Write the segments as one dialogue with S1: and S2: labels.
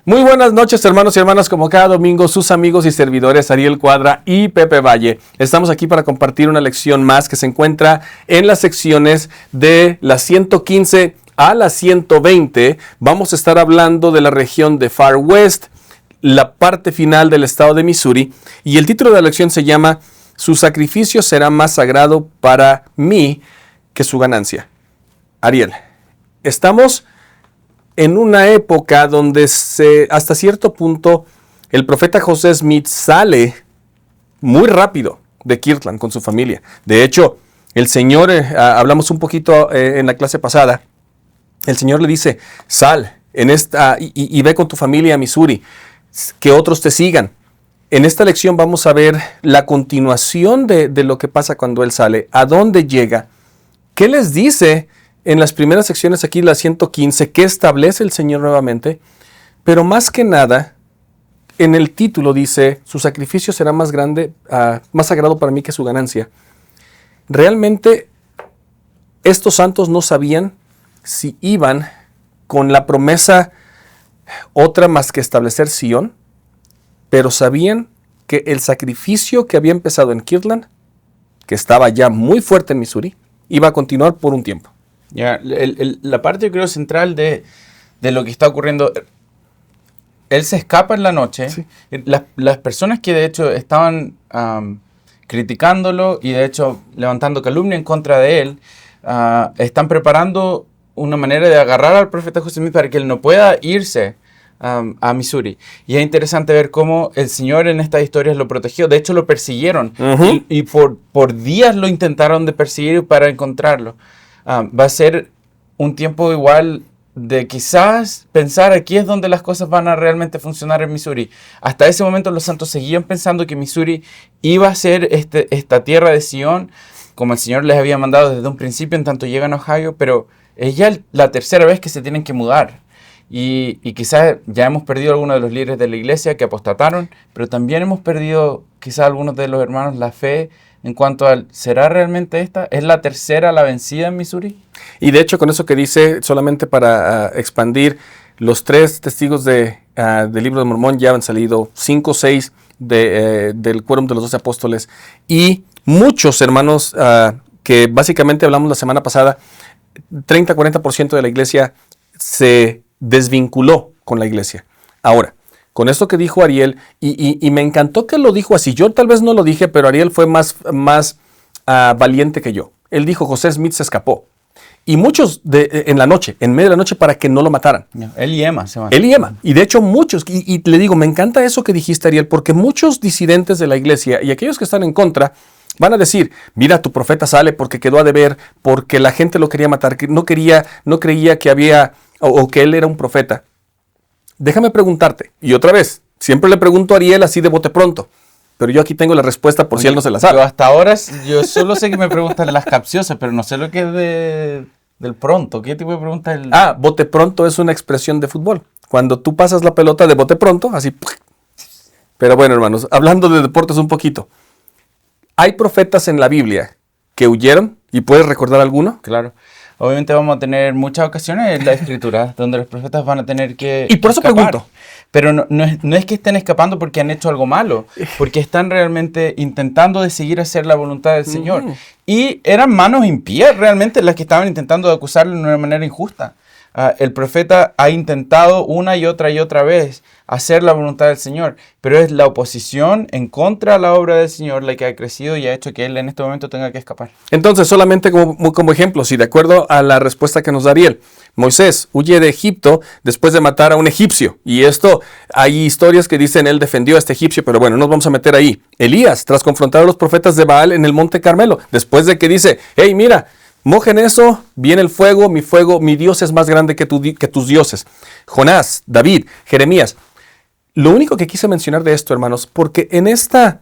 S1: Muy buenas noches, hermanos y hermanas, como cada domingo, sus amigos y servidores Ariel Cuadra y Pepe Valle. Estamos aquí para compartir una lección más que se encuentra en las secciones de la 115 a la 120. Vamos a estar hablando de la región de Far West, la parte final del estado de Missouri, y el título de la lección se llama "Su sacrificio será más sagrado para mí que su ganancia". Ariel, estamos en una época donde hasta cierto punto el profeta José Smith sale muy rápido de Kirtland con su familia. De hecho, el Señor, hablamos un poquito en la clase pasada, el Señor le dice, sal y ve con tu familia a Missouri, que otros te sigan. En esta lección vamos a ver la continuación de lo que pasa cuando él sale, a dónde llega, qué les dice en las primeras secciones aquí, la 115, qué establece el Señor nuevamente, pero más que nada, en el título dice, su sacrificio será más grande, más sagrado para mí que su ganancia. Realmente, estos santos no sabían si iban con la promesa otra más que establecer Sion, pero sabían que el sacrificio que había empezado en Kirtland, que estaba ya muy fuerte en Missouri, iba a continuar por un tiempo.
S2: Ya, la parte, yo creo, central de lo que está ocurriendo, él se escapa en la noche. Sí. Las personas que de hecho estaban criticándolo y de hecho levantando calumnia en contra de él, están preparando una manera de agarrar al profeta José Smith para que él no pueda irse a Missouri. Y es interesante ver cómo el Señor en estas historias lo protegió. De hecho, lo persiguieron y por días lo intentaron de perseguir para encontrarlo. Va a ser un tiempo igual de quizás pensar aquí es donde las cosas van a realmente funcionar en Missouri. Hasta ese momento los santos seguían pensando que Missouri iba a ser esta tierra de Sion, como el Señor les había mandado desde un principio en tanto llegan a Ohio, pero es ya la tercera vez que se tienen que mudar. Y quizás ya hemos perdido algunos de los líderes de la iglesia que apostataron, pero también hemos perdido quizás algunos de los hermanos la fe en cuanto al, ¿será realmente esta? ¿Es la tercera la vencida en Missouri?
S1: Y de hecho, con eso que dice, solamente para expandir, los 3 testigos del libro de Mormón ya han salido, 5 o 6 del quórum de los 12 apóstoles, y muchos hermanos que básicamente hablamos la semana pasada, 30-40% de la iglesia se desvinculó con la iglesia. Ahora, con esto que dijo Ariel, y me encantó que lo dijo así, yo tal vez no lo dije, pero Ariel fue más valiente que yo. Él dijo, José Smith se escapó. Y muchos en la noche, en medio de la noche, para que no lo mataran.
S2: Él y Emma se van.
S1: Él y Emma. Y de hecho muchos, y le digo, me encanta eso que dijiste, Ariel, porque muchos disidentes de la iglesia y aquellos que están en contra van a decir, mira, tu profeta sale porque quedó a deber, porque la gente lo quería matar, que no creía que había, o que él era un profeta. Déjame preguntarte, y otra vez, siempre le pregunto a Ariel así de bote pronto, pero yo aquí tengo la respuesta por si él no se la sabe.
S2: Yo hasta ahora, yo solo sé que me preguntan las capciosas, pero no sé lo que es del pronto. ¿Qué tipo de pregunta es?
S1: Bote pronto es una expresión de fútbol. Cuando tú pasas la pelota de bote pronto, así. Pero bueno, hermanos, hablando de deportes un poquito. ¿Hay profetas en la Biblia que huyeron? ¿Y puedes recordar alguno?
S2: Claro. Obviamente vamos a tener muchas ocasiones en la Escritura donde los profetas van a tener que
S1: Y por eso
S2: escapar.
S1: pregunto.
S2: Pero no es que estén escapando porque han hecho algo malo, porque están realmente intentando de seguir hacer la voluntad del Señor. Y eran manos impías realmente las que estaban intentando de acusarlo de una manera injusta. El profeta ha intentado una y otra vez hacer la voluntad del Señor, pero es la oposición en contra de la obra del Señor la que ha crecido y ha hecho que él en este momento tenga que escapar.
S1: Entonces, solamente como ejemplo, si de acuerdo a la respuesta que nos da Ariel, Moisés huye de Egipto después de matar a un egipcio, y esto, hay historias que dicen él defendió a este egipcio, pero bueno, no nos vamos a meter ahí. Elías, tras confrontar a los profetas de Baal en el monte Carmelo, después de que dice, hey, mira, mojen eso, viene el fuego, mi Dios es más grande que tus dioses. Jonás, David, Jeremías. Lo único que quise mencionar de esto, hermanos, porque en esta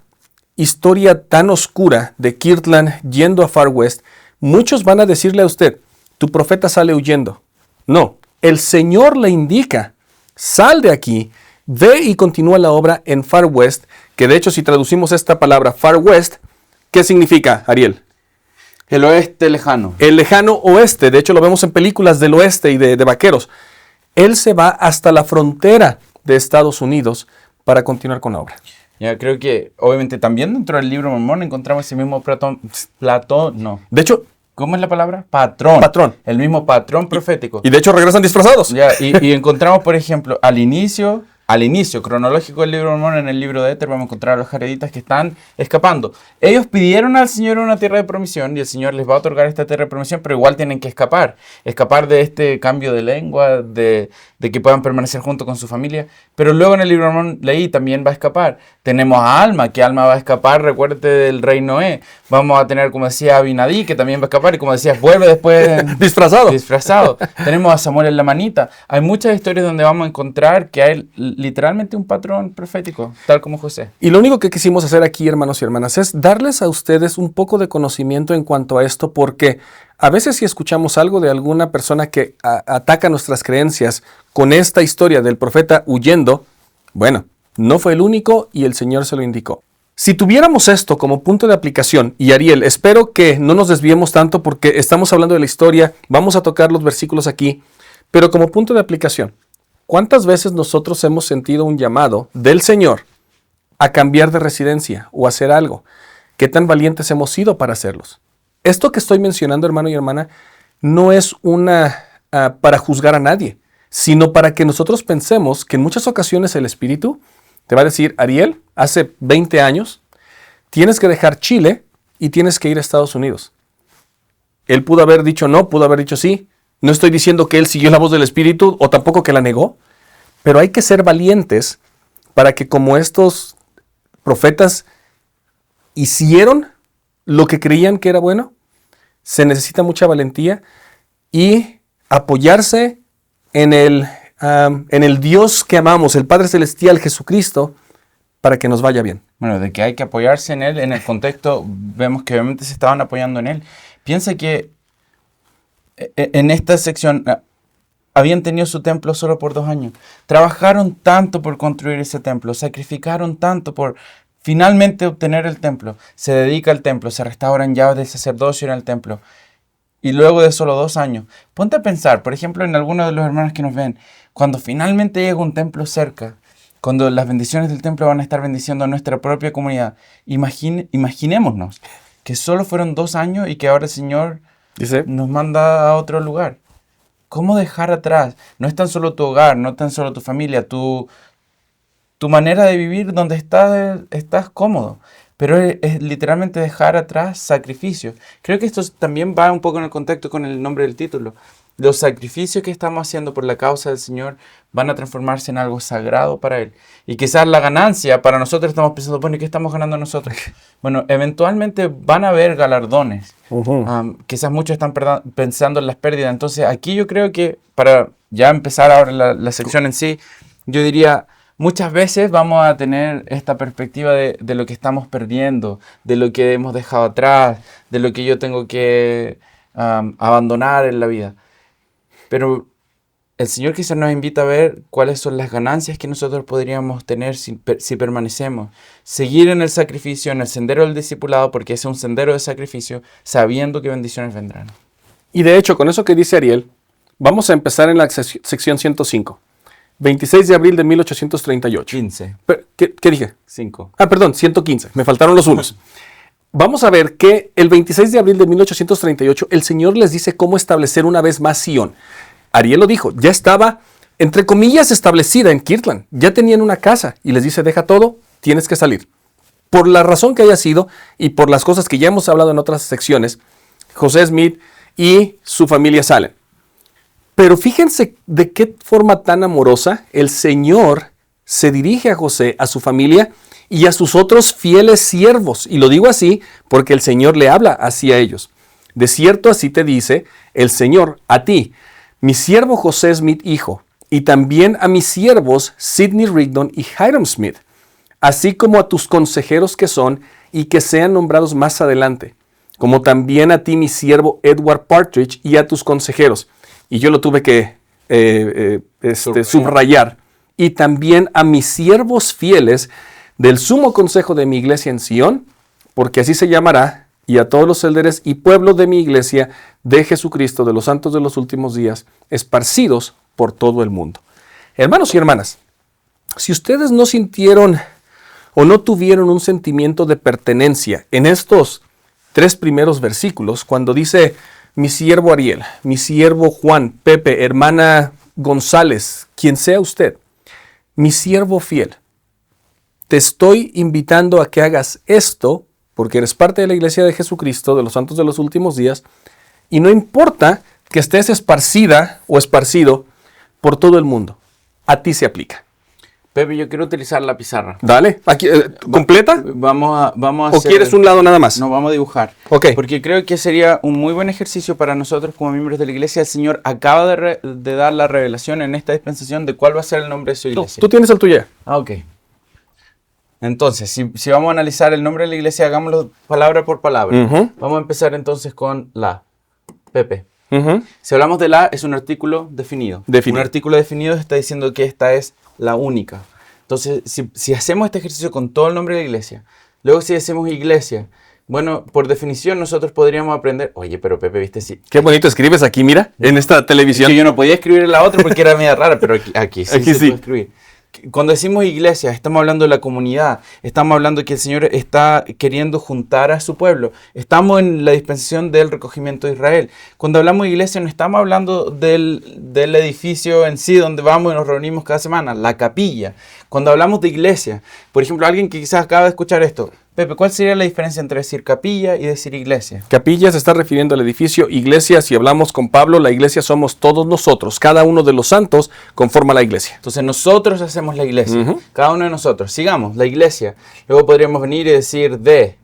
S1: historia tan oscura de Kirtland yendo a Far West, muchos van a decirle a usted, tu profeta sale huyendo. No, el Señor le indica, sal de aquí, ve y continúa la obra en Far West, que de hecho si traducimos esta palabra Far West, ¿qué significa, Ariel?
S2: El oeste lejano.
S1: El lejano oeste. De hecho, lo vemos en películas del oeste y de vaqueros. Él se va hasta la frontera de Estados Unidos para continuar con la obra.
S2: Ya, creo que obviamente también dentro del libro Mormón encontramos ese mismo Platón, no.
S1: De hecho,
S2: ¿Cómo es la palabra? Patrón.
S1: Patrón.
S2: El mismo patrón profético.
S1: Y de hecho regresan disfrazados.
S2: Ya, y encontramos, por ejemplo, al inicio cronológico del libro Mormón, en el libro de Éter, vamos a encontrar a los jareditas que están escapando. Ellos pidieron al Señor una tierra de promisión y el Señor les va a otorgar esta tierra de promisión, pero igual tienen que escapar. Escapar de este cambio de lengua, de que puedan permanecer junto con su familia. Pero luego en el libro Mormón leí también va a escapar. Tenemos a Alma, que Alma va a escapar, recuérdate del rey Noé. Vamos a tener, como decía, Abinadí, que también va a escapar y como decías, vuelve después disfrazado. Tenemos a Samuel en la manita. Hay muchas historias donde vamos a encontrar que hay literalmente un patrón profético, tal como José.
S1: Y lo único que quisimos hacer aquí, hermanos y hermanas, es darles a ustedes un poco de conocimiento en cuanto a esto, porque a veces si escuchamos algo de alguna persona que ataca nuestras creencias con esta historia del profeta huyendo, bueno, no fue el único y el Señor se lo indicó. Si tuviéramos esto como punto de aplicación, y Ariel, espero que no nos desviemos tanto porque estamos hablando de la historia, vamos a tocar los versículos aquí, pero como punto de aplicación, ¿cuántas veces nosotros hemos sentido un llamado del Señor a cambiar de residencia o hacer algo? ¿Qué tan valientes hemos sido para hacerlos? Esto que estoy mencionando, hermano y hermana, no es para juzgar a nadie, sino para que nosotros pensemos que en muchas ocasiones el Espíritu te va a decir, Ariel, hace 20 años, tienes que dejar Chile y tienes que ir a Estados Unidos. Él pudo haber dicho no, pudo haber dicho sí. No estoy diciendo que él siguió la voz del Espíritu o tampoco que la negó, pero hay que ser valientes para que como estos profetas hicieron lo que creían que era bueno, se necesita mucha valentía y apoyarse en el Dios que amamos, el Padre Celestial, Jesucristo, para que nos vaya bien.
S2: Bueno, de que hay que apoyarse en Él, en el contexto, vemos que obviamente se estaban apoyando en Él. Piensa que en esta sección habían tenido su templo solo por 2 años. Trabajaron tanto por construir ese templo, sacrificaron tanto por finalmente obtener el templo. Se dedica al templo, se restauran llaves del sacerdocio en el templo. Y luego de solo 2 años. Ponte a pensar, por ejemplo, en algunos de los hermanos que nos ven, cuando finalmente llega un templo cerca, cuando las bendiciones del templo van a estar bendiciendo a nuestra propia comunidad, imaginémonos que solo fueron 2 años y que ahora el Señor nos manda a otro lugar. ¿Cómo dejar atrás? No es tan solo tu hogar, no es tan solo tu familia, tu manera de vivir donde estás cómodo. Pero es literalmente dejar atrás sacrificios. Creo que esto también va un poco en el contexto con el nombre del título. Los sacrificios que estamos haciendo por la causa del Señor van a transformarse en algo sagrado para Él. Y quizás la ganancia, para nosotros estamos pensando, bueno, ¿y qué estamos ganando nosotros? Bueno, eventualmente van a haber galardones. Quizás muchos están pensando en las pérdidas. Entonces, aquí yo creo que, para ya empezar ahora la sección en sí, yo diría, muchas veces vamos a tener esta perspectiva de lo que estamos perdiendo, de lo que hemos dejado atrás, de lo que yo tengo que abandonar en la vida. Pero el Señor quizás nos invita a ver cuáles son las ganancias que nosotros podríamos tener si permanecemos. Seguir en el sacrificio, en el sendero del discipulado, porque es un sendero de sacrificio, sabiendo que bendiciones vendrán.
S1: Y de hecho, con eso que dice Ariel, vamos a empezar en la sección 105. 26 de abril de 1838.
S2: 15.
S1: ¿Qué dije?
S2: 5.
S1: Perdón, 115. Me faltaron los unos. Vamos a ver que el 26 de abril de 1838 el Señor les dice cómo establecer una vez más Sion. Ariel lo dijo, ya estaba, entre comillas, establecida en Kirtland. Ya tenían una casa y les dice, deja todo, tienes que salir. Por la razón que haya sido y por las cosas que ya hemos hablado en otras secciones, José Smith y su familia salen. Pero fíjense de qué forma tan amorosa el Señor se dirige a José, a su familia y a sus otros fieles siervos. Y lo digo así porque el Señor le habla así a ellos. De cierto así te dice el Señor a ti, mi siervo José Smith hijo, y también a mis siervos Sidney Rigdon y Hiram Smith, así como a tus consejeros que son y que sean nombrados más adelante, como también a ti mi siervo Edward Partridge y a tus consejeros. Y yo lo tuve que subrayar. Y también a mis siervos fieles del sumo consejo de mi iglesia en Sion, porque así se llamará, y a todos los élderes y pueblo de mi iglesia de Jesucristo, de los santos de los últimos días, esparcidos por todo el mundo. Hermanos y hermanas, si ustedes no sintieron o no tuvieron un sentimiento de pertenencia en estos 3 primeros versículos, cuando dice mi siervo Ariel, mi siervo Juan, Pepe, hermana González, quien sea usted, mi siervo fiel, te estoy invitando a que hagas esto porque eres parte de la iglesia de Jesucristo, de los santos de los últimos días, y no importa que estés esparcida o esparcido por todo el mundo, a ti se aplica.
S2: Pepe, yo quiero utilizar la pizarra.
S1: Dale, aquí, ¿completa?
S2: Vamos a
S1: ¿O
S2: hacer
S1: quieres un lado nada más?
S2: No, vamos a dibujar.
S1: Ok.
S2: Porque creo que sería un muy buen ejercicio para nosotros como miembros de la iglesia. El Señor acaba de dar la revelación en esta dispensación de cuál va a ser el nombre de su iglesia.
S1: Tú tienes el tuyo.
S2: Ah, ok. Entonces, si vamos a analizar el nombre de la iglesia, hagámoslo palabra por palabra. Vamos a empezar entonces con la. Pepe. Si hablamos de la, es un artículo definido. Un artículo definido está diciendo que esta es la única. Entonces, si hacemos este ejercicio con todo el nombre de la iglesia, luego si decimos iglesia, bueno, por definición nosotros podríamos aprender, oye, pero Pepe, ¿viste? Sí.
S1: Qué bonito escribes aquí, mira, en esta televisión.
S2: Es que yo no podía escribir en la otra porque era media rara, pero aquí sí se puede escribir. Cuando decimos iglesia, estamos hablando de la comunidad, estamos hablando que el Señor está queriendo juntar a su pueblo, estamos en la dispensación del recogimiento de Israel. Cuando hablamos de iglesia no estamos hablando del edificio en sí donde vamos y nos reunimos cada semana, la capilla. Cuando hablamos de iglesia, por ejemplo, alguien que quizás acaba de escuchar esto, Pepe, ¿cuál sería la diferencia entre decir capilla y decir iglesia?
S1: Capilla se está refiriendo al edificio. Iglesia, si hablamos con Pablo, la iglesia somos todos nosotros. Cada uno de los santos conforma la iglesia.
S2: Entonces nosotros hacemos la iglesia. Cada uno de nosotros. Sigamos, la iglesia. Luego podríamos venir y decir de.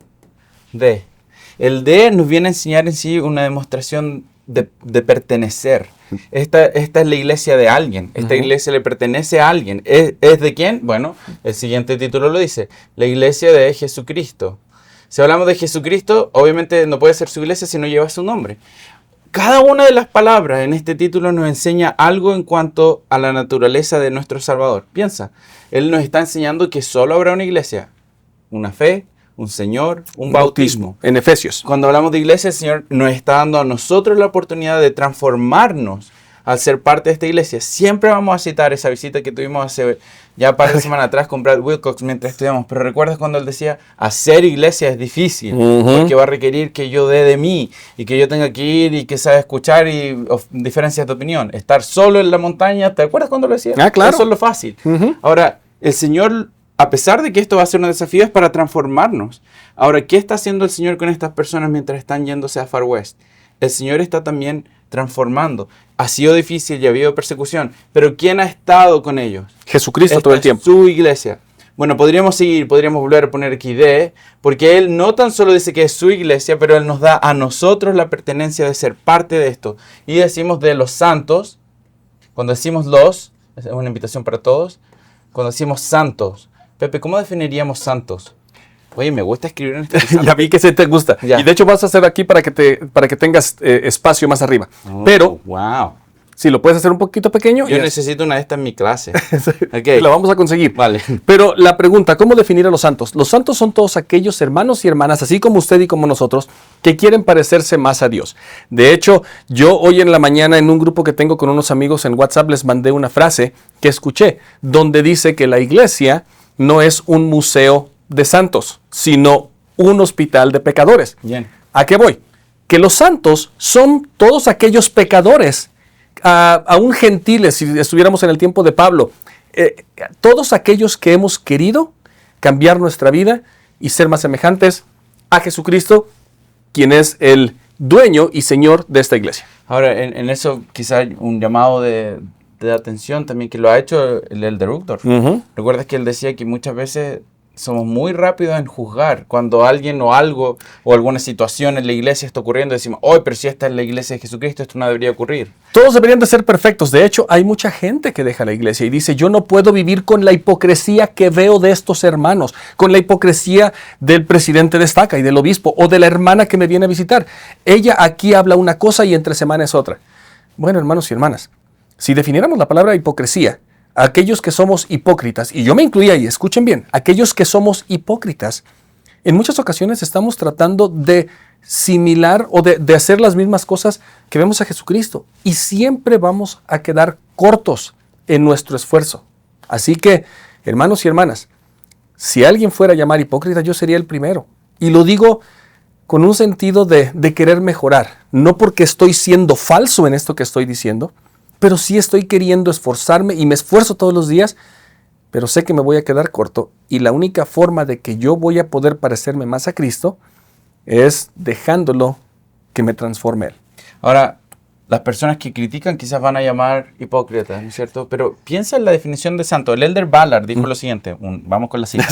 S2: El de nos viene a enseñar en sí una demostración de pertenecer. Esta es la iglesia de alguien. Esta iglesia le pertenece a alguien. ¿Es de quién? Bueno, el siguiente título lo dice. La iglesia de Jesucristo. Si hablamos de Jesucristo, obviamente no puede ser su iglesia si no lleva su nombre. Cada una de las palabras en este título nos enseña algo en cuanto a la naturaleza de nuestro Salvador. Piensa, Él nos está enseñando que solo habrá una iglesia, una fe, un Señor, un bautismo.
S1: En Efesios.
S2: Cuando hablamos de iglesia, el Señor nos está dando a nosotros la oportunidad de transformarnos al ser parte de esta iglesia. Siempre vamos a citar esa visita que tuvimos hace ya un par de semanas atrás con Brad Wilcox mientras estudiamos. Pero ¿recuerdas cuando él decía, hacer iglesia es difícil? Porque va a requerir que yo dé de mí y que yo tenga que ir y que sabe escuchar y diferencias de opinión. Estar solo en la montaña, ¿te acuerdas cuando lo decía?
S1: Ah, claro.
S2: Eso es lo fácil. Ahora, el Señor, a pesar de que esto va a ser un desafío, es para transformarnos. Ahora, ¿qué está haciendo el Señor con estas personas mientras están yéndose a Far West? El Señor está también transformando. Ha sido difícil y ha habido persecución, pero ¿quién ha estado con ellos?
S1: Jesucristo todo el tiempo.
S2: Su iglesia. Bueno, podríamos seguir, podríamos volver a poner aquí de, porque Él no tan solo dice que es su iglesia, pero Él nos da a nosotros la pertenencia de ser parte de esto. Y decimos de los santos, cuando decimos los, es una invitación para todos, cuando decimos santos. Pepe, ¿cómo definiríamos santos? Oye, me gusta escribir en este
S1: Ya vi que se te gusta. Ya. Y de hecho vas a hacer aquí para que tengas espacio más arriba. Pero,
S2: wow.
S1: Si lo puedes hacer un poquito pequeño.
S2: Yo necesito una de estas en mi clase.
S1: Okay. Lo vamos a conseguir.
S2: Vale.
S1: Pero la pregunta, ¿cómo definir a los santos? Los santos son todos aquellos hermanos y hermanas, así como usted y como nosotros, que quieren parecerse más a Dios. De hecho, yo hoy en la mañana en un grupo que tengo con unos amigos en WhatsApp les mandé una frase que escuché, donde dice que la iglesia no es un museo de santos, sino un hospital de pecadores.
S2: Bien.
S1: ¿A qué voy? Que los santos son todos aquellos pecadores, aún gentiles, si estuviéramos en el tiempo de Pablo, todos aquellos que hemos querido cambiar nuestra vida y ser más semejantes a Jesucristo, quien es el dueño y señor de esta iglesia.
S2: Ahora, en eso quizá un llamado de atención también que lo ha hecho el Elder Uchtdorf. ¿Recuerdas que él decía que muchas veces somos muy rápidos en juzgar cuando alguien o algo o alguna situación en la iglesia está ocurriendo? Decimos, oh, pero si esta es la iglesia de Jesucristo, esto no debería ocurrir.
S1: Todos deberían de ser perfectos. De hecho, hay mucha gente que deja la iglesia y dice, yo no puedo vivir con la hipocresía que veo de estos hermanos, con la hipocresía del presidente de estaca y del obispo o de la hermana que me viene a visitar. Ella aquí habla una cosa y entre semana es otra. Bueno, hermanos y hermanas, si definiéramos la palabra hipocresía, aquellos que somos hipócritas, y yo me incluía ahí, escuchen bien, aquellos que somos hipócritas, en muchas ocasiones estamos tratando de similar o de hacer las mismas cosas que vemos a Jesucristo, y siempre vamos a quedar cortos en nuestro esfuerzo. Así que Hermanos y hermanas, si alguien fuera a llamar hipócrita, yo sería el primero. Y lo digo con un sentido de querer mejorar. No porque estoy siendo falso en esto que estoy diciendo, pero sí estoy queriendo esforzarme y me esfuerzo todos los días, pero sé que me voy a quedar corto. Y la única forma de que yo voy a poder parecerme más a Cristo es dejándolo que me transforme Él.
S2: Ahora, las personas que critican quizás van a llamar hipócritas, ¿no es cierto? Pero piensa en la definición de santo. El Elder Ballard dijo lo siguiente, vamos con la cita.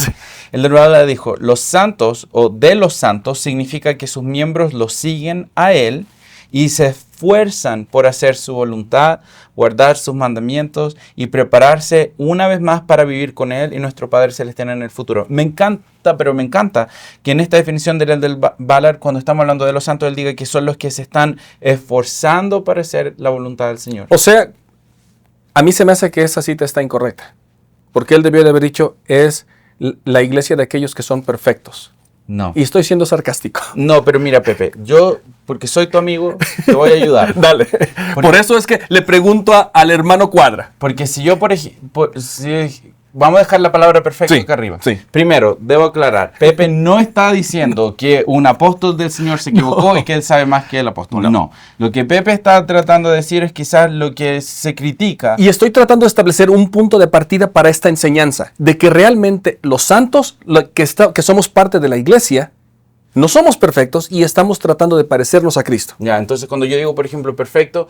S2: El Elder Ballard dijo, los santos o de los santos significa que sus miembros lo siguen a Él y se esfuerzan por hacer su voluntad, guardar sus mandamientos y prepararse una vez más para vivir con Él y nuestro Padre Celestial en el futuro. Me encanta que en esta definición del Ballard, cuando estamos hablando de los santos, él diga que son los que se están esforzando para hacer la voluntad del Señor.
S1: O sea, a mí se me hace que esa cita está incorrecta, porque él debió de haber dicho, es la iglesia de aquellos que son perfectos.
S2: No.
S1: Y estoy siendo sarcástico.
S2: No, pero mira, Pepe, yo, porque soy tu amigo, te voy a ayudar.
S1: Dale. Por eso es que le pregunto al hermano Cuadra.
S2: Porque si yo, por ejemplo, vamos a dejar la palabra perfecto acá arriba.
S1: Sí.
S2: Primero, debo aclarar, Pepe no está diciendo que un apóstol del Señor se equivocó y que él sabe más que el apóstol. No. Lo que Pepe está tratando de decir es quizás lo que se critica.
S1: Y estoy tratando de establecer un punto de partida para esta enseñanza, de que realmente los santos, que somos parte de la iglesia, no somos perfectos y estamos tratando de parecernos a Cristo.
S2: Ya, entonces cuando yo digo, por ejemplo, perfecto,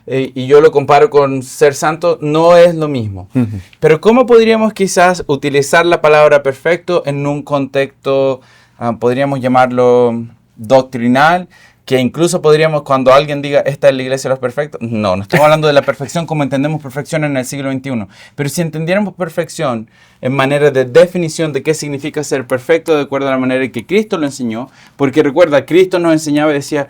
S2: y yo lo comparo con ser santo, no es lo mismo. Uh-huh. Pero ¿cómo podríamos quizás utilizar la palabra perfecto en un contexto, podríamos llamarlo doctrinal, que incluso podríamos, cuando alguien diga, esta es la iglesia de los perfectos, no estamos hablando de la perfección como entendemos perfección en el siglo XXI. Pero si entendiéramos perfección en manera de definición de qué significa ser perfecto de acuerdo a la manera en que Cristo lo enseñó, porque recuerda, Cristo nos enseñaba y decía,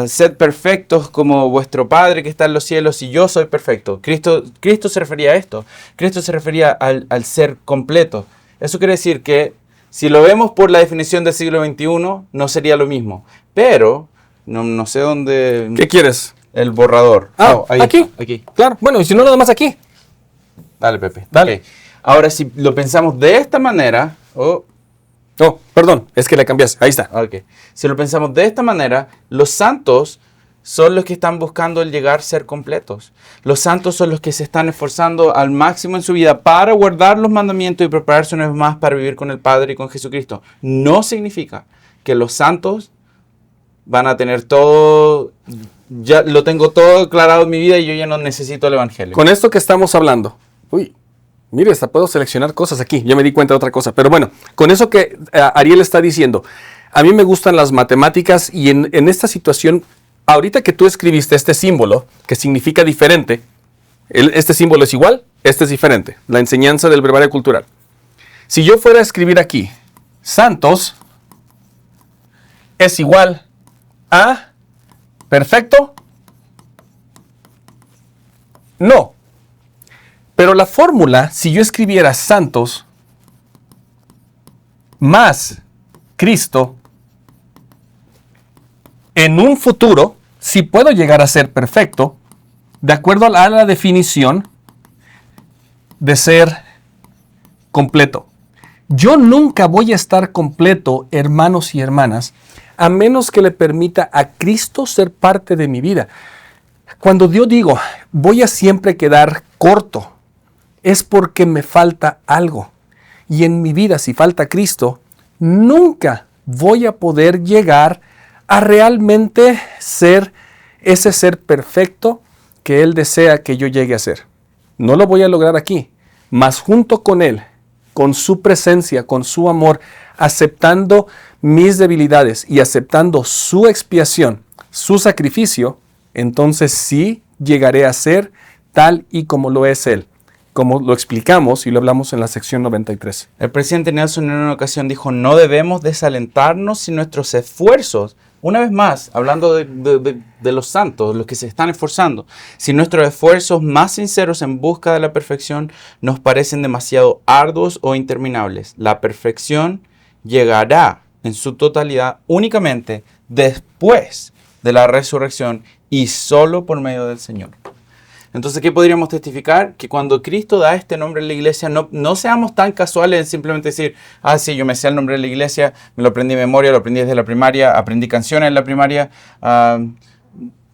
S2: sed perfectos como vuestro Padre que está en los cielos y yo soy perfecto. Cristo se refería a esto. Cristo se refería al ser completo. Eso quiere decir que si lo vemos por la definición del siglo XXI, no sería lo mismo. Pero no sé dónde...
S1: ¿Qué quieres?
S2: El borrador.
S1: Ahí, aquí. Claro. Bueno, y si no, nada más aquí.
S2: Dale, Pepe.
S1: Dale.
S2: Okay. Ahora, si lo pensamos de esta manera...
S1: perdón. Es que le cambias. Ahí está.
S2: Okay. Si lo pensamos de esta manera, los santos son los que están buscando el llegar a ser completos. Los santos son los que se están esforzando al máximo en su vida para guardar los mandamientos y prepararse una vez más para vivir con el Padre y con Jesucristo. No significa que los santos van a tener todo, ya lo tengo todo aclarado en mi vida y yo ya no necesito el evangelio.
S1: Con esto que estamos hablando, mire, hasta puedo seleccionar cosas aquí, ya me di cuenta de otra cosa, pero bueno, con eso que Ariel está diciendo, a mí me gustan las matemáticas y en esta situación, ahorita que tú escribiste este símbolo, que significa diferente, este símbolo es igual, este es diferente, la enseñanza del brevario cultural. Si yo fuera a escribir aquí, santos es igual a perfecto, no. Pero la fórmula, si yo escribiera santos más Cristo, en un futuro, si puedo llegar a ser perfecto, de acuerdo a la definición de ser completo. Yo nunca voy a estar completo, hermanos y hermanas, a menos que le permita a Cristo ser parte de mi vida. Cuando yo digo, voy a siempre quedar corto, es porque me falta algo. Y en mi vida, si falta Cristo, nunca voy a poder llegar a realmente ser ese ser perfecto que Él desea que yo llegue a ser. No lo voy a lograr aquí, mas junto con Él, con su presencia, con su amor, aceptando mis debilidades y aceptando su expiación, su sacrificio, entonces sí llegaré a ser tal y como lo es Él, como lo explicamos y lo hablamos en la sección 93.
S2: El presidente Nelson en una ocasión dijo, no debemos desalentarnos si nuestros esfuerzos, una vez más, hablando de los santos, los que se están esforzando, si nuestros esfuerzos más sinceros en busca de la perfección nos parecen demasiado arduos o interminables. La perfección llegará en su totalidad únicamente después de la resurrección y solo por medio del Señor. Entonces, ¿qué podríamos testificar? Que cuando Cristo da este nombre en la iglesia, no seamos tan casuales en simplemente decir, ah, sí, yo me sé el nombre de la iglesia, me lo aprendí de memoria, lo aprendí desde la primaria, aprendí canciones en la primaria,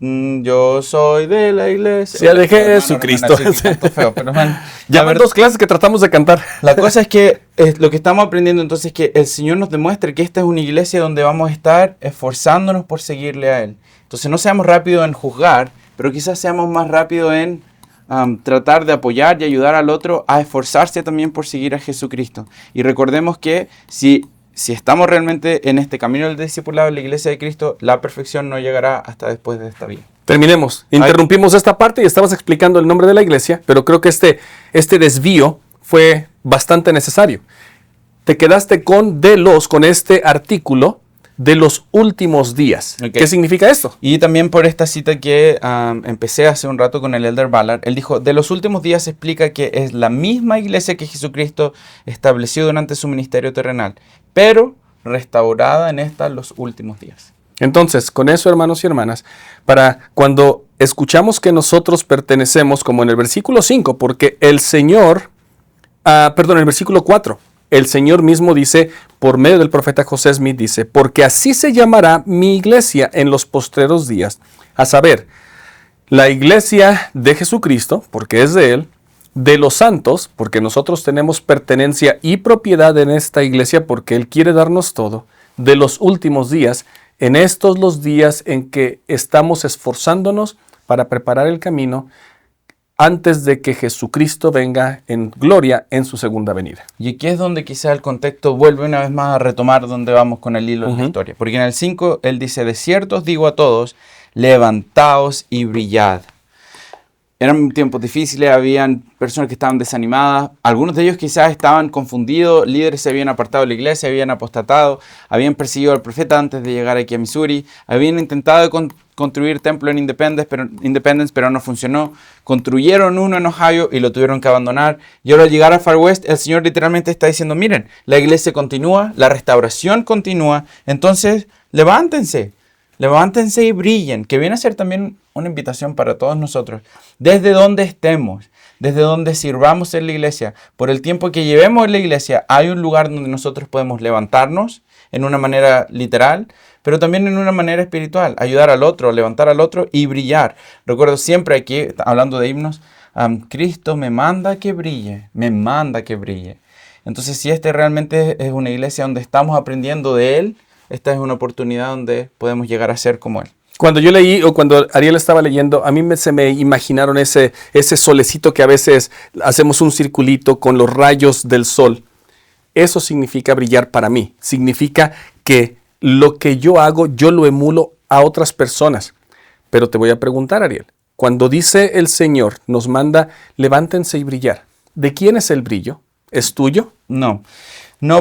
S2: yo soy de la iglesia.
S1: Sí, de Jesucristo.
S2: Feo, pero bueno,
S1: ya van 2 clases que tratamos de cantar.
S2: La cosa es que lo que estamos aprendiendo entonces es que el Señor nos demuestre que esta es una iglesia donde vamos a estar esforzándonos por seguirle a Él. Entonces no seamos rápidos en juzgar, pero quizás seamos más rápidos en tratar de apoyar y ayudar al otro a esforzarse también por seguir a Jesucristo. Y recordemos que si estamos realmente en este camino del discipulado en la iglesia de Cristo, la perfección no llegará hasta después de esta vida.
S1: Terminemos. Interrumpimos esta parte y estabas explicando el nombre de la iglesia, pero creo que este desvío fue bastante necesario. Te quedaste con este artículo de los últimos días. Okay. ¿Qué significa esto?
S2: Y también por esta cita que empecé hace un rato con el Elder Ballard, él dijo, de los últimos días explica que es la misma iglesia que Jesucristo estableció durante su ministerio terrenal, pero restaurada en los últimos días.
S1: Entonces, con eso, hermanos y hermanas, para cuando escuchamos que nosotros pertenecemos, como en el versículo 5, porque el Señor, en el versículo 4, el Señor mismo dice, por medio del profeta José Smith, dice, porque así se llamará mi iglesia en los postreros días, a saber, la iglesia de Jesucristo, porque es de Él, de los santos, porque nosotros tenemos pertenencia y propiedad en esta iglesia, porque Él quiere darnos todo, de los últimos días, en estos los días en que estamos esforzándonos para preparar el camino antes de que Jesucristo venga en gloria en su segunda venida.
S2: Y aquí es donde quizá el contexto vuelve una vez más a retomar donde vamos con el hilo de la historia. Porque en el 5 él dice, de cierto os digo a todos, levantaos y brillad. Eran tiempos difíciles, habían personas que estaban desanimadas, algunos de ellos quizás estaban confundidos, líderes se habían apartado de la iglesia, habían apostatado, habían perseguido al profeta antes de llegar aquí a Missouri, habían intentado construir templo en Independence, pero no funcionó, construyeron uno en Ohio y lo tuvieron que abandonar, y ahora al llegar a Far West, el Señor literalmente está diciendo, miren, la iglesia continúa, la restauración continúa, entonces levántense y brillen, que viene a ser también una invitación para todos nosotros, desde donde estemos, desde donde sirvamos en la iglesia, por el tiempo que llevemos en la iglesia, hay un lugar donde nosotros podemos levantarnos en una manera literal, pero también en una manera espiritual, ayudar al otro, levantar al otro y brillar. Recuerdo siempre aquí, hablando de himnos, Cristo me manda que brille, me manda que brille. Entonces, si realmente es una iglesia donde estamos aprendiendo de Él, esta es una oportunidad donde podemos llegar a ser como Él.
S1: Cuando yo leí o cuando Ariel estaba leyendo, a mí se me imaginaron ese solecito que a veces hacemos un circulito con los rayos del sol. Eso significa brillar para mí. Significa que lo que yo hago, yo lo emulo a otras personas. Pero te voy a preguntar, Ariel, cuando dice el Señor, nos manda, levántense y brillar, ¿de quién es el brillo? ¿Es tuyo?
S2: No,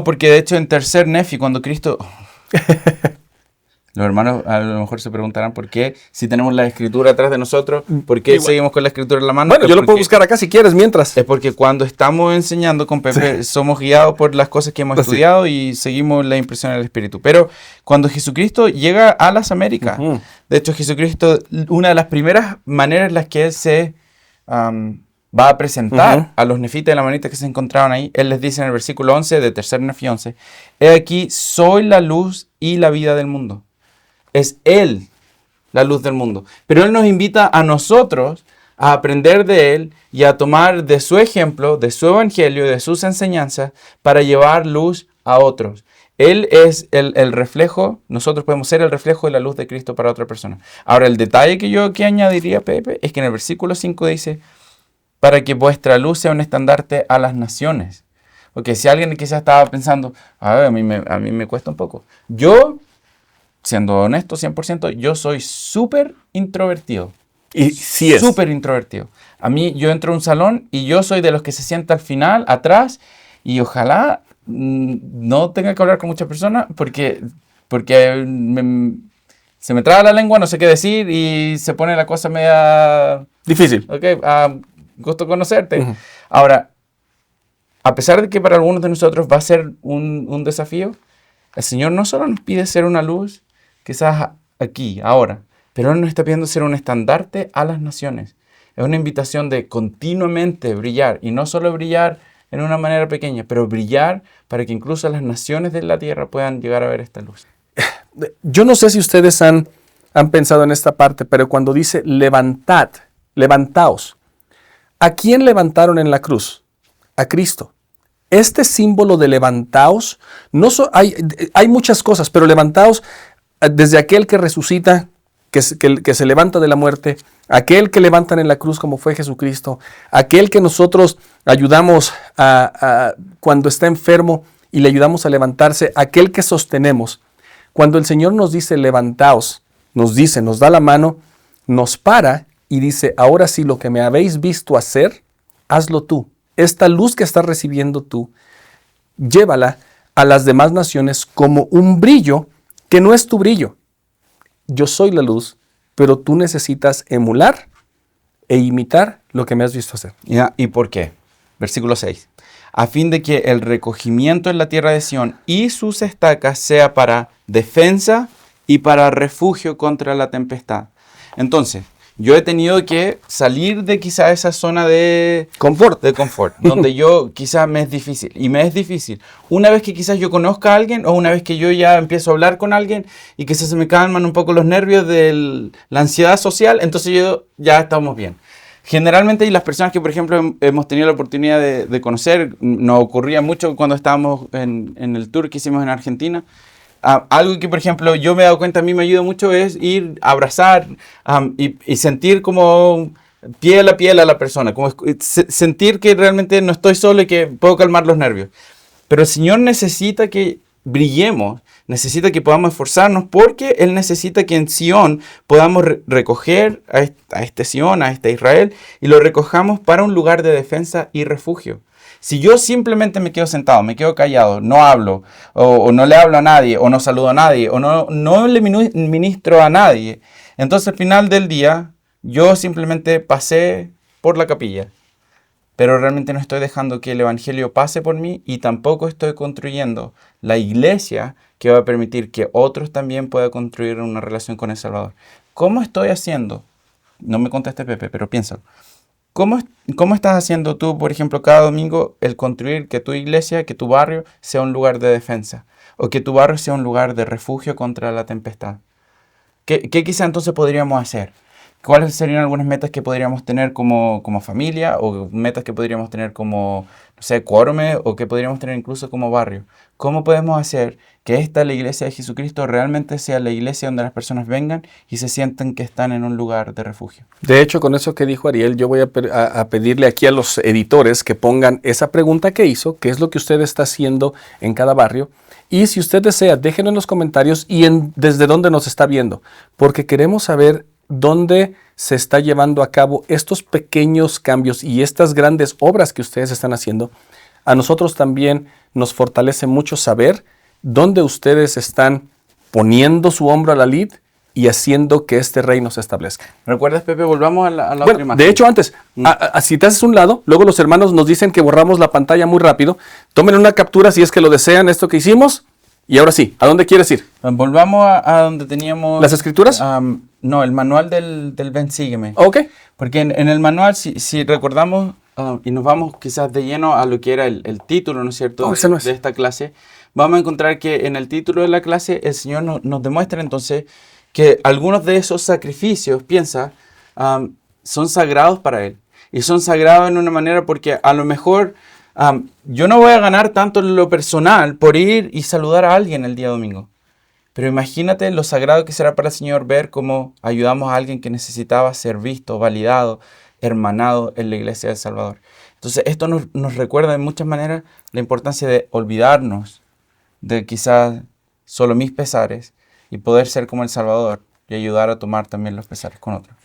S2: porque de hecho en tercer Nefi, cuando Cristo... Los hermanos a lo mejor se preguntarán por qué, si tenemos la escritura atrás de nosotros, ¿por qué seguimos con la escritura en la mano?
S1: Bueno, yo lo puedo buscar acá si quieres mientras.
S2: Es porque cuando estamos enseñando con Pepe, somos guiados por las cosas que hemos estudiado y seguimos la impresión del Espíritu. Pero cuando Jesucristo llega a las Américas, de hecho Jesucristo, una de las primeras maneras en las que Él se va a presentar a los nefitas y lamanitas que se encontraban ahí, Él les dice en el versículo 11 de tercer Nefi 11, he aquí, soy la luz y la vida del mundo. Es Él la luz del mundo. Pero Él nos invita a nosotros a aprender de Él y a tomar de su ejemplo, de su evangelio, de sus enseñanzas para llevar luz a otros. Él es el reflejo, nosotros podemos ser el reflejo de la luz de Cristo para otra persona. Ahora, el detalle que yo aquí añadiría, Pepe, es que en el versículo 5 dice, para que vuestra luz sea un estandarte a las naciones. Porque si alguien quizás estaba pensando, a mí me cuesta un poco. Yo, siendo honesto 100%, yo soy súper introvertido.
S1: Y sí es.
S2: Súper introvertido. A mí, yo entro a un salón y yo soy de los que se sienta al final, atrás, y ojalá no tenga que hablar con muchas personas porque se me traba la lengua, no sé qué decir y se pone la cosa media...
S1: difícil.
S2: Ok, gusto conocerte. Ahora, a pesar de que para algunos de nosotros va a ser un desafío, el Señor no solo nos pide ser una luz, quizás aquí, ahora, pero Él nos está pidiendo ser un estandarte a las naciones. Es una invitación de continuamente brillar, y no solo brillar en una manera pequeña, pero brillar para que incluso las naciones de la tierra puedan llegar a ver esta luz.
S1: Yo no sé si ustedes han pensado en esta parte, pero cuando dice levantad, levantaos, ¿a quién levantaron en la cruz? A Cristo. Este símbolo de levantaos, hay muchas cosas, pero levantaos desde aquel que resucita, que se levanta de la muerte, aquel que levantan en la cruz como fue Jesucristo, aquel que nosotros ayudamos cuando está enfermo y le ayudamos a levantarse, aquel que sostenemos. Cuando el Señor nos dice levantaos, nos da la mano, nos para y dice, ahora sí, lo que me habéis visto hacer, hazlo tú. Esta luz que estás recibiendo tú, llévala a las demás naciones como un brillo que no es tu brillo. Yo soy la luz, pero tú necesitas emular e imitar lo que me has visto hacer.
S2: ¿Y por qué? Versículo 6. A fin de que el recogimiento en la tierra de Sión y sus estacas sea para defensa y para refugio contra la tempestad. Entonces, yo he tenido que salir de quizá esa zona de confort, donde yo quizás me es difícil. Y me es difícil. Una vez que quizás yo conozca a alguien, o una vez que yo ya empiezo a hablar con alguien y que se me calman un poco los nervios de la ansiedad social, entonces yo ya estamos bien. Generalmente, y las personas que, por ejemplo, hemos tenido la oportunidad de conocer, nos ocurría mucho cuando estábamos en el tour que hicimos en Argentina. Algo que, por ejemplo, yo me he dado cuenta, a mí me ayuda mucho, es ir a abrazar y sentir como piel a la persona, como sentir que realmente no estoy solo y que puedo calmar los nervios. Pero el Señor necesita que brillemos, necesita que podamos esforzarnos, porque Él necesita que en Sion podamos recoger a este Sion, a este Israel, y lo recojamos para un lugar de defensa y refugio. Si yo simplemente me quedo sentado, me quedo callado, no hablo, o no le hablo a nadie, o no saludo a nadie, o no le ministro a nadie, entonces al final del día yo simplemente pasé por la capilla, pero realmente no estoy dejando que el Evangelio pase por mí, y tampoco estoy construyendo la iglesia que va a permitir que otros también puedan construir una relación con el Salvador. ¿Cómo estoy haciendo? No me conteste Pepe, pero piénsalo. ¿Cómo estás haciendo tú, por ejemplo, cada domingo el construir que tu iglesia, que tu barrio sea un lugar de defensa, o que tu barrio sea un lugar de refugio contra la tempestad? ¿Qué quizá entonces podríamos hacer? ¿Cuáles serían algunas metas que podríamos tener como familia, o metas que podríamos tener como, no sé, quórume, o que podríamos tener incluso como barrio? ¿Cómo podemos hacer que la iglesia de Jesucristo realmente sea la iglesia donde las personas vengan y se sientan que están en un lugar de refugio?
S1: De hecho, con eso que dijo Ariel, yo voy a pedirle aquí a los editores que pongan esa pregunta que hizo, qué es lo que usted está haciendo en cada barrio. Y si usted desea, déjenlo en los comentarios y desde dónde nos está viendo, porque queremos saber dónde se está llevando a cabo estos pequeños cambios y estas grandes obras que ustedes están haciendo. A nosotros también nos fortalece mucho saber dónde ustedes están poniendo su hombro a la lid y haciendo que este reino se establezca.
S2: ¿Recuerdas, Pepe? Volvamos a la otra imagen.
S1: De hecho, antes, si te haces un lado, luego los hermanos nos dicen que borramos la pantalla muy rápido. Tomen una captura si es que lo desean, esto que hicimos. Y ahora sí, ¿a dónde quieres ir?
S2: Volvamos a donde teníamos...
S1: ¿Las escrituras?
S2: No, el manual del Ven, Sígueme.
S1: Ok.
S2: Porque en el manual, si recordamos, y nos vamos quizás de lleno a lo que era el título, ¿no es cierto?, de esta clase, vamos a encontrar que en el título de la clase el Señor nos demuestra entonces que algunos de esos sacrificios, son sagrados para Él. Y son sagrados en una manera porque a lo mejor... yo no voy a ganar tanto en lo personal por ir y saludar a alguien el día domingo. Pero imagínate lo sagrado que será para el Señor ver cómo ayudamos a alguien que necesitaba ser visto, validado, hermanado en la iglesia del Salvador. Entonces esto nos recuerda de muchas maneras la importancia de olvidarnos de quizás solo mis pesares y poder ser como el Salvador y ayudar a tomar también los pesares con otros.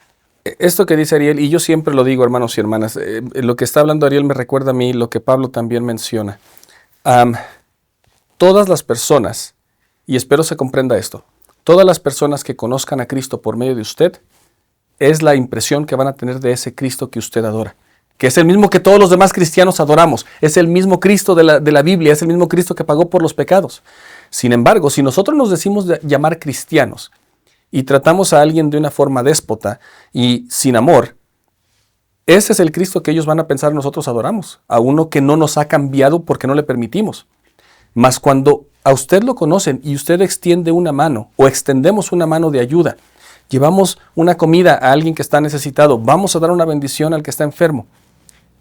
S1: Esto que dice Ariel, y yo siempre lo digo, hermanos y hermanas, lo que está hablando Ariel me recuerda a mí lo que Pablo también menciona. Todas las personas, y espero se comprenda esto, todas las personas que conozcan a Cristo por medio de usted, es la impresión que van a tener de ese Cristo que usted adora, que es el mismo que todos los demás cristianos adoramos, es el mismo Cristo de la Biblia, es el mismo Cristo que pagó por los pecados. Sin embargo, si nosotros nos decimos llamar cristianos, y tratamos a alguien de una forma déspota y sin amor, ese es el Cristo que ellos van a pensar nosotros adoramos, a uno que no nos ha cambiado porque no le permitimos. Mas cuando a usted lo conocen y usted extiende una mano o extendemos una mano de ayuda, llevamos una comida a alguien que está necesitado, vamos a dar una bendición al que está enfermo,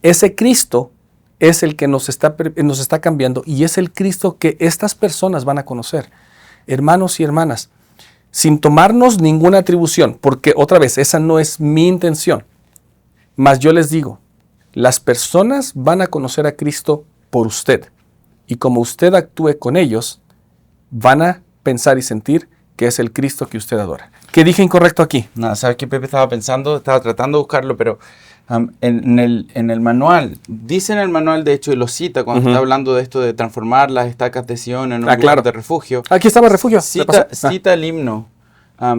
S1: ese Cristo es el que nos está cambiando y es el Cristo que estas personas van a conocer. Hermanos y hermanas, sin tomarnos ninguna atribución, porque otra vez, esa no es mi intención, mas yo les digo, las personas van a conocer a Cristo por usted. Y como usted actúe con ellos, van a pensar y sentir que es el Cristo que usted adora. ¿Qué dije incorrecto aquí?
S2: No, ¿sabes qué, Pepe? Estaba tratando de buscarlo, pero en el manual, dice en el manual, de hecho, y lo cita cuando está hablando de esto de transformar las estacas de Sion en un lugar de refugio.
S1: Aquí estaba refugio.
S2: Cita el himno.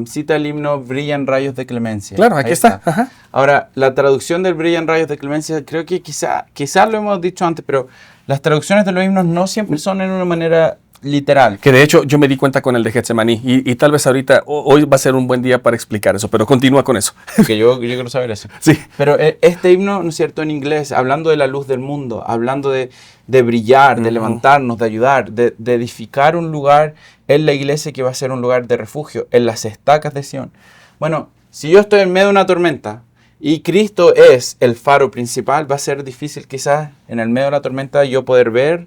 S2: Cita el himno Brillan rayos de clemencia.
S1: Claro, aquí está. Ajá.
S2: Ahora, la traducción del Brillan rayos de clemencia, creo que quizá lo hemos dicho antes, pero las traducciones de los himnos no siempre son en una manera literal.
S1: Que de hecho yo me di cuenta con el de Getsemaní y tal vez ahorita, hoy va a ser un buen día para explicar eso, pero continúa con eso.
S2: Que yo quiero saber eso.
S1: Sí.
S2: Pero este himno, ¿no es cierto?, en inglés, hablando de la luz del mundo, hablando de brillar, de levantarnos, de ayudar, de edificar un lugar en la iglesia que va a ser un lugar de refugio, en las estacas de Sion. Bueno, si yo estoy en medio de una tormenta y Cristo es el faro principal, va a ser difícil quizás en el medio de la tormenta yo poder ver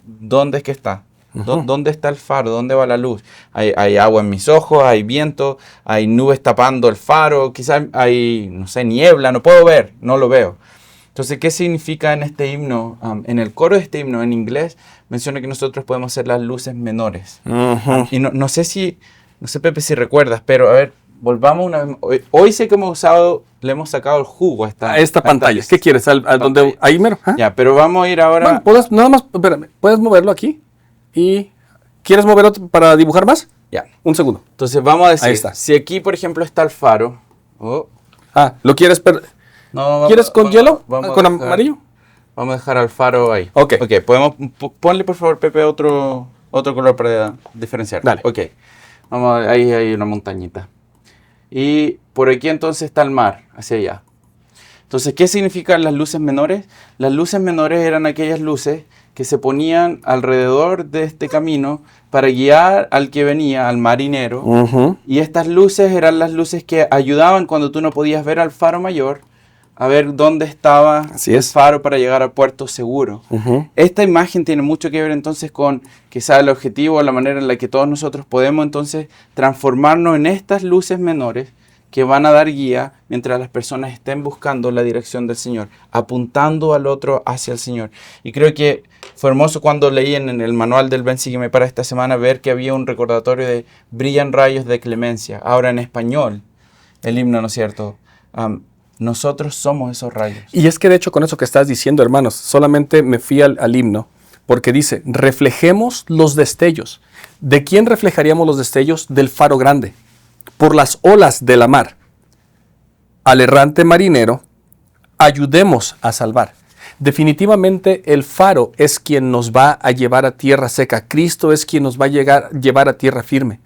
S2: dónde es que está. ¿Dónde está el faro? ¿Dónde va la luz? Hay agua en mis ojos, hay viento, hay nubes tapando el faro, quizás hay, no sé, niebla, no puedo ver, no lo veo. Entonces, ¿qué significa en este himno? En el coro de este himno, en inglés, menciona que nosotros podemos ser las luces menores. Y no sé, Pepe, si recuerdas, pero a ver, volvamos una vez. Hoy sé que le hemos sacado el jugo a
S1: esta pantalla. ¿Qué quieres? ¿Dónde? Ahí mero.
S2: Ya, pero vamos a ir ahora.
S1: Bueno, nada más, espérame, puedes moverlo aquí. ¿Y quieres moverlo para dibujar más?
S2: Ya.
S1: Un segundo.
S2: Entonces vamos a decir,
S1: ahí está.
S2: Si aquí, por ejemplo, está el faro.
S1: ¿Lo quieres? ¿Quieres con hielo? ¿Con amarillo?
S2: Vamos a dejar al faro ahí.
S1: Ok.
S2: Ponle, por favor, Pepe, otro color para diferenciar.
S1: Dale.
S2: Ok. Ahí hay una montañita. Y por aquí entonces está el mar, hacia allá. Entonces, ¿qué significan las luces menores? Las luces menores eran aquellas luces que se ponían alrededor de este camino para guiar al que venía, al marinero. Y estas luces eran las luces que ayudaban cuando tú no podías ver al faro mayor, a ver dónde estaba el faro para llegar al puerto seguro. Esta imagen tiene mucho que ver entonces con quizá el objetivo, la manera en la que todos nosotros podemos entonces transformarnos en estas luces menores que van a dar guía mientras las personas estén buscando la dirección del Señor, apuntando al otro hacia el Señor. Y creo que fue hermoso cuando leí en el manual del Ven Sígueme para esta semana ver que había un recordatorio de Brillan rayos de clemencia. Ahora en español, el himno, ¿no es cierto? Nosotros somos esos rayos.
S1: Y es que de hecho con eso que estás diciendo, hermanos, solamente me fui al himno, porque dice, reflejemos los destellos. ¿De quién reflejaríamos los destellos? Del faro grande. Por las olas de la mar, al errante marinero, ayudemos a salvar. Definitivamente el faro es quien nos va a llevar a tierra seca. Cristo es quien nos va a llevar a tierra firme.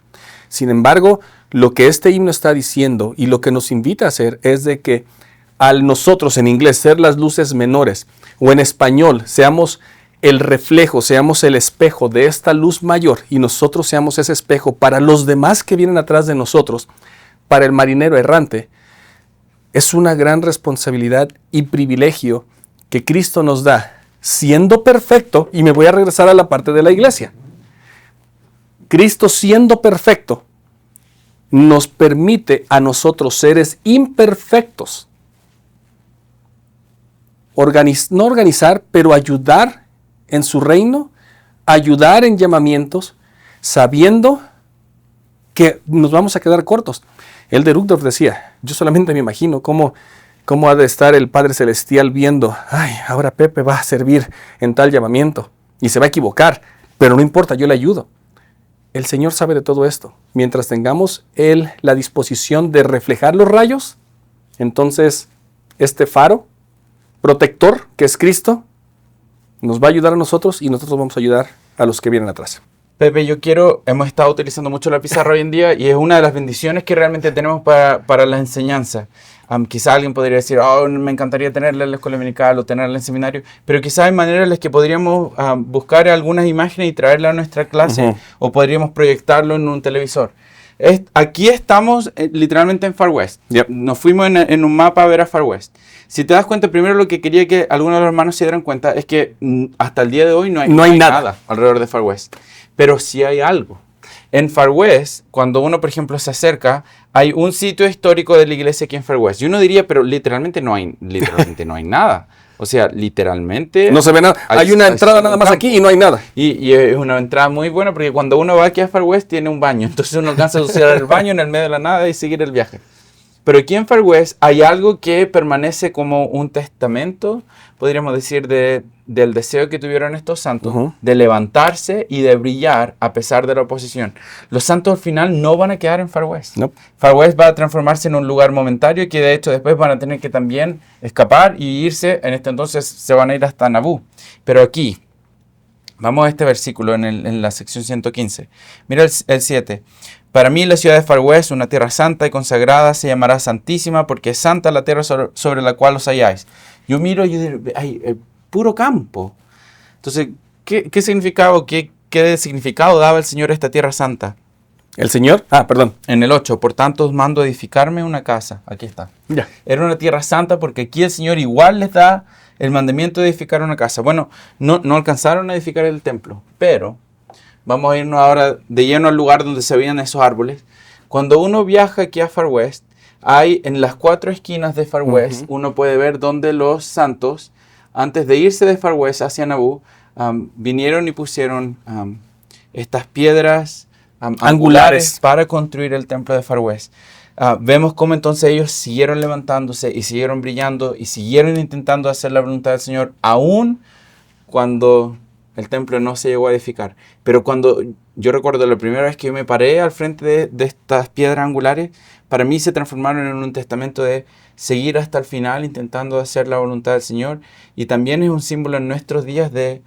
S1: Sin embargo, lo que este himno está diciendo y lo que nos invita a hacer es de que al nosotros en inglés ser las luces menores o en español seamos el reflejo, seamos el espejo de esta luz mayor y nosotros seamos ese espejo para los demás que vienen atrás de nosotros, para el marinero errante, es una gran responsabilidad y privilegio que Cristo nos da, siendo perfecto, y me voy a regresar a la parte de la iglesia. Cristo siendo perfecto, nos permite a nosotros seres imperfectos, no organizar, pero ayudar en su reino, ayudar en llamamientos, sabiendo que nos vamos a quedar cortos. El de Rugdorf decía, yo solamente me imagino cómo ha de estar el Padre Celestial viendo, ahora Pepe va a servir en tal llamamiento y se va a equivocar, pero no importa, yo le ayudo. El Señor sabe de todo esto. Mientras tengamos la disposición de reflejar los rayos, entonces este faro protector que es Cristo, nos va a ayudar a nosotros y nosotros vamos a ayudar a los que vienen atrás.
S2: Pepe, hemos estado utilizando mucho la pizarra hoy en día y es una de las bendiciones que realmente tenemos para la enseñanza. Quizá alguien podría decir, oh, me encantaría tenerla en la escuela dominical o tenerla en seminario, pero quizá hay maneras en las que podríamos buscar algunas imágenes y traerla a nuestra clase, o podríamos proyectarlo en un televisor. Aquí estamos literalmente en Far West.
S1: Yep.
S2: Nos fuimos en un mapa a ver a Far West. Si te das cuenta, primero lo que quería que algunos de los hermanos se dieran cuenta es que hasta el día de hoy no hay nada alrededor de Far West. Pero sí hay algo. En Far West, cuando uno, por ejemplo, se acerca, hay un sitio histórico de la iglesia aquí en Far West. Y uno diría, pero literalmente no hay nada. O sea, literalmente...
S1: No se ve nada. Hay una entrada nada más aquí y no hay nada.
S2: Y es una entrada muy buena porque cuando uno va aquí a Far West tiene un baño. Entonces uno alcanza a usar el baño en el medio de la nada y seguir el viaje. Pero aquí en Far West hay algo que permanece como un testamento, podríamos decir, del deseo que tuvieron estos santos de levantarse y de brillar a pesar de la oposición. Los santos al final no van a quedar en Far West.
S1: No.
S2: Far West va a transformarse en un lugar momentario que de hecho después van a tener que también escapar y irse. En este entonces se van a ir hasta Nabú. Pero aquí, vamos a este versículo en la sección 115. Mira el 7. Para mí la ciudad de Far West, una tierra santa y consagrada, se llamará santísima porque es santa la tierra sobre la cual os halláis. Yo miro y digo, ay, puro campo. Entonces, ¿qué significado, qué significado daba el Señor a esta tierra santa?
S1: ¿El Señor? Perdón.
S2: En el 8, por tanto os mando a edificarme una casa. Aquí está.
S1: Ya.
S2: Era una tierra santa porque aquí el Señor igual les da el mandamiento de edificar una casa. Bueno, no alcanzaron a edificar el templo, pero... Vamos a irnos ahora de lleno al lugar donde se veían esos árboles. Cuando uno viaja aquí a Far West, hay en las 4 esquinas de Far West, uno puede ver donde los santos, antes de irse de Far West hacia Nabú, vinieron y pusieron estas piedras angulares para construir el templo de Far West. Vemos cómo entonces ellos siguieron levantándose y siguieron brillando y siguieron intentando hacer la voluntad del Señor, aún cuando... el templo no se llegó a edificar. Pero cuando yo recuerdo la primera vez que yo me paré al frente de estas piedras angulares, para mí se transformaron en un testamento de seguir hasta el final intentando hacer la voluntad del Señor. Y también es un símbolo en nuestros días de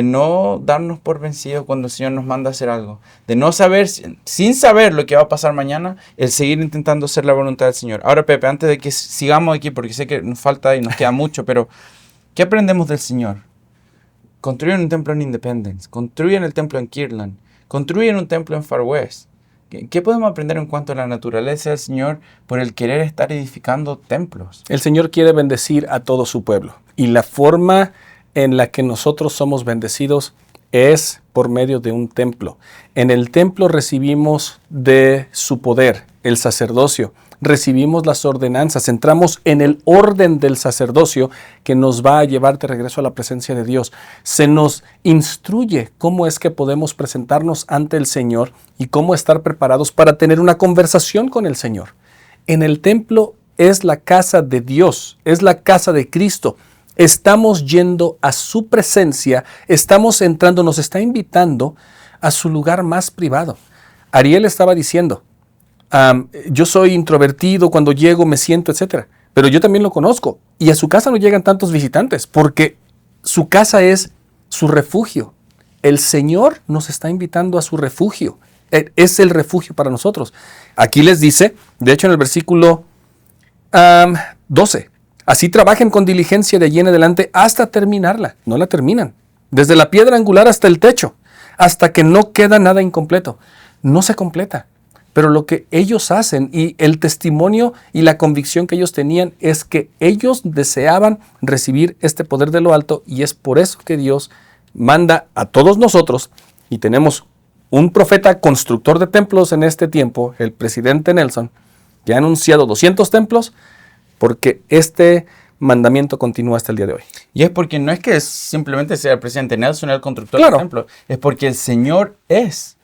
S2: no darnos por vencidos cuando el Señor nos manda a hacer algo. De no saber, sin saber lo que va a pasar mañana, el seguir intentando hacer la voluntad del Señor. Ahora, Pepe, antes de que sigamos aquí, porque sé que nos falta y nos queda mucho, pero ¿qué aprendemos del Señor? Construyen un templo en Independence, construyen el templo en Kirtland, construyen un templo en Far West. ¿Qué podemos aprender en cuanto a la naturaleza del Señor por el querer estar edificando templos?
S1: El Señor quiere bendecir a todo su pueblo. Y la forma en la que nosotros somos bendecidos es por medio de un templo. En el templo recibimos de su poder, el sacerdocio. Recibimos las ordenanzas, entramos en el orden del sacerdocio que nos va a llevar de regreso a la presencia de Dios. Se nos instruye cómo es que podemos presentarnos ante el Señor y cómo estar preparados para tener una conversación con el Señor. En el templo es la casa de Dios, es la casa de Cristo. Estamos yendo a su presencia, estamos entrando, nos está invitando a su lugar más privado. Ariel estaba diciendo, yo soy introvertido, cuando llego me siento, etc. Pero yo también lo conozco. Y a su casa no llegan tantos visitantes porque su casa es su refugio. El Señor nos está invitando a su refugio. Es el refugio para nosotros. Aquí les dice, de hecho en el versículo 12, así trabajen con diligencia de allí en adelante hasta terminarla. No la terminan. Desde la piedra angular hasta el techo, hasta que no queda nada incompleto. No se completa. Pero lo que ellos hacen y el testimonio y la convicción que ellos tenían es que ellos deseaban recibir este poder de lo alto, y es por eso que Dios manda a todos nosotros, y tenemos un profeta constructor de templos en este tiempo, el presidente Nelson, que ha anunciado 200 templos, porque este mandamiento continúa hasta el día de hoy.
S2: Y es porque no es que simplemente sea el presidente Nelson el constructor
S1: Claro.
S2: de templos, es porque el Señor es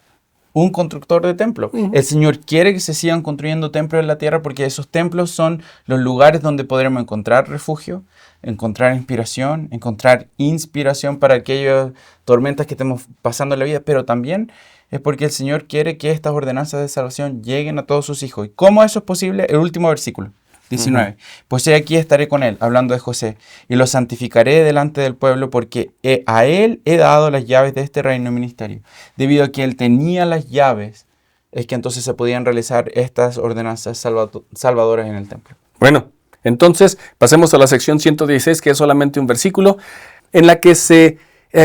S2: un constructor de templos. El Señor quiere que se sigan construyendo templos en la tierra porque esos templos son los lugares donde podremos encontrar refugio, encontrar inspiración, encontrar inspiración para aquellas tormentas que estemos pasando en la vida, pero también es porque el Señor quiere que estas ordenanzas de salvación lleguen a todos sus hijos. ¿Y cómo eso es posible? El último versículo. 19. Pues he aquí estaré con él, hablando de José, y lo santificaré delante del pueblo porque a él he dado las llaves de este reino y ministerio. Debido a que él tenía las llaves, es que entonces se podían realizar estas ordenanzas salvadoras en el templo.
S1: Bueno, entonces pasemos a la sección 116, que es solamente un versículo, en la que se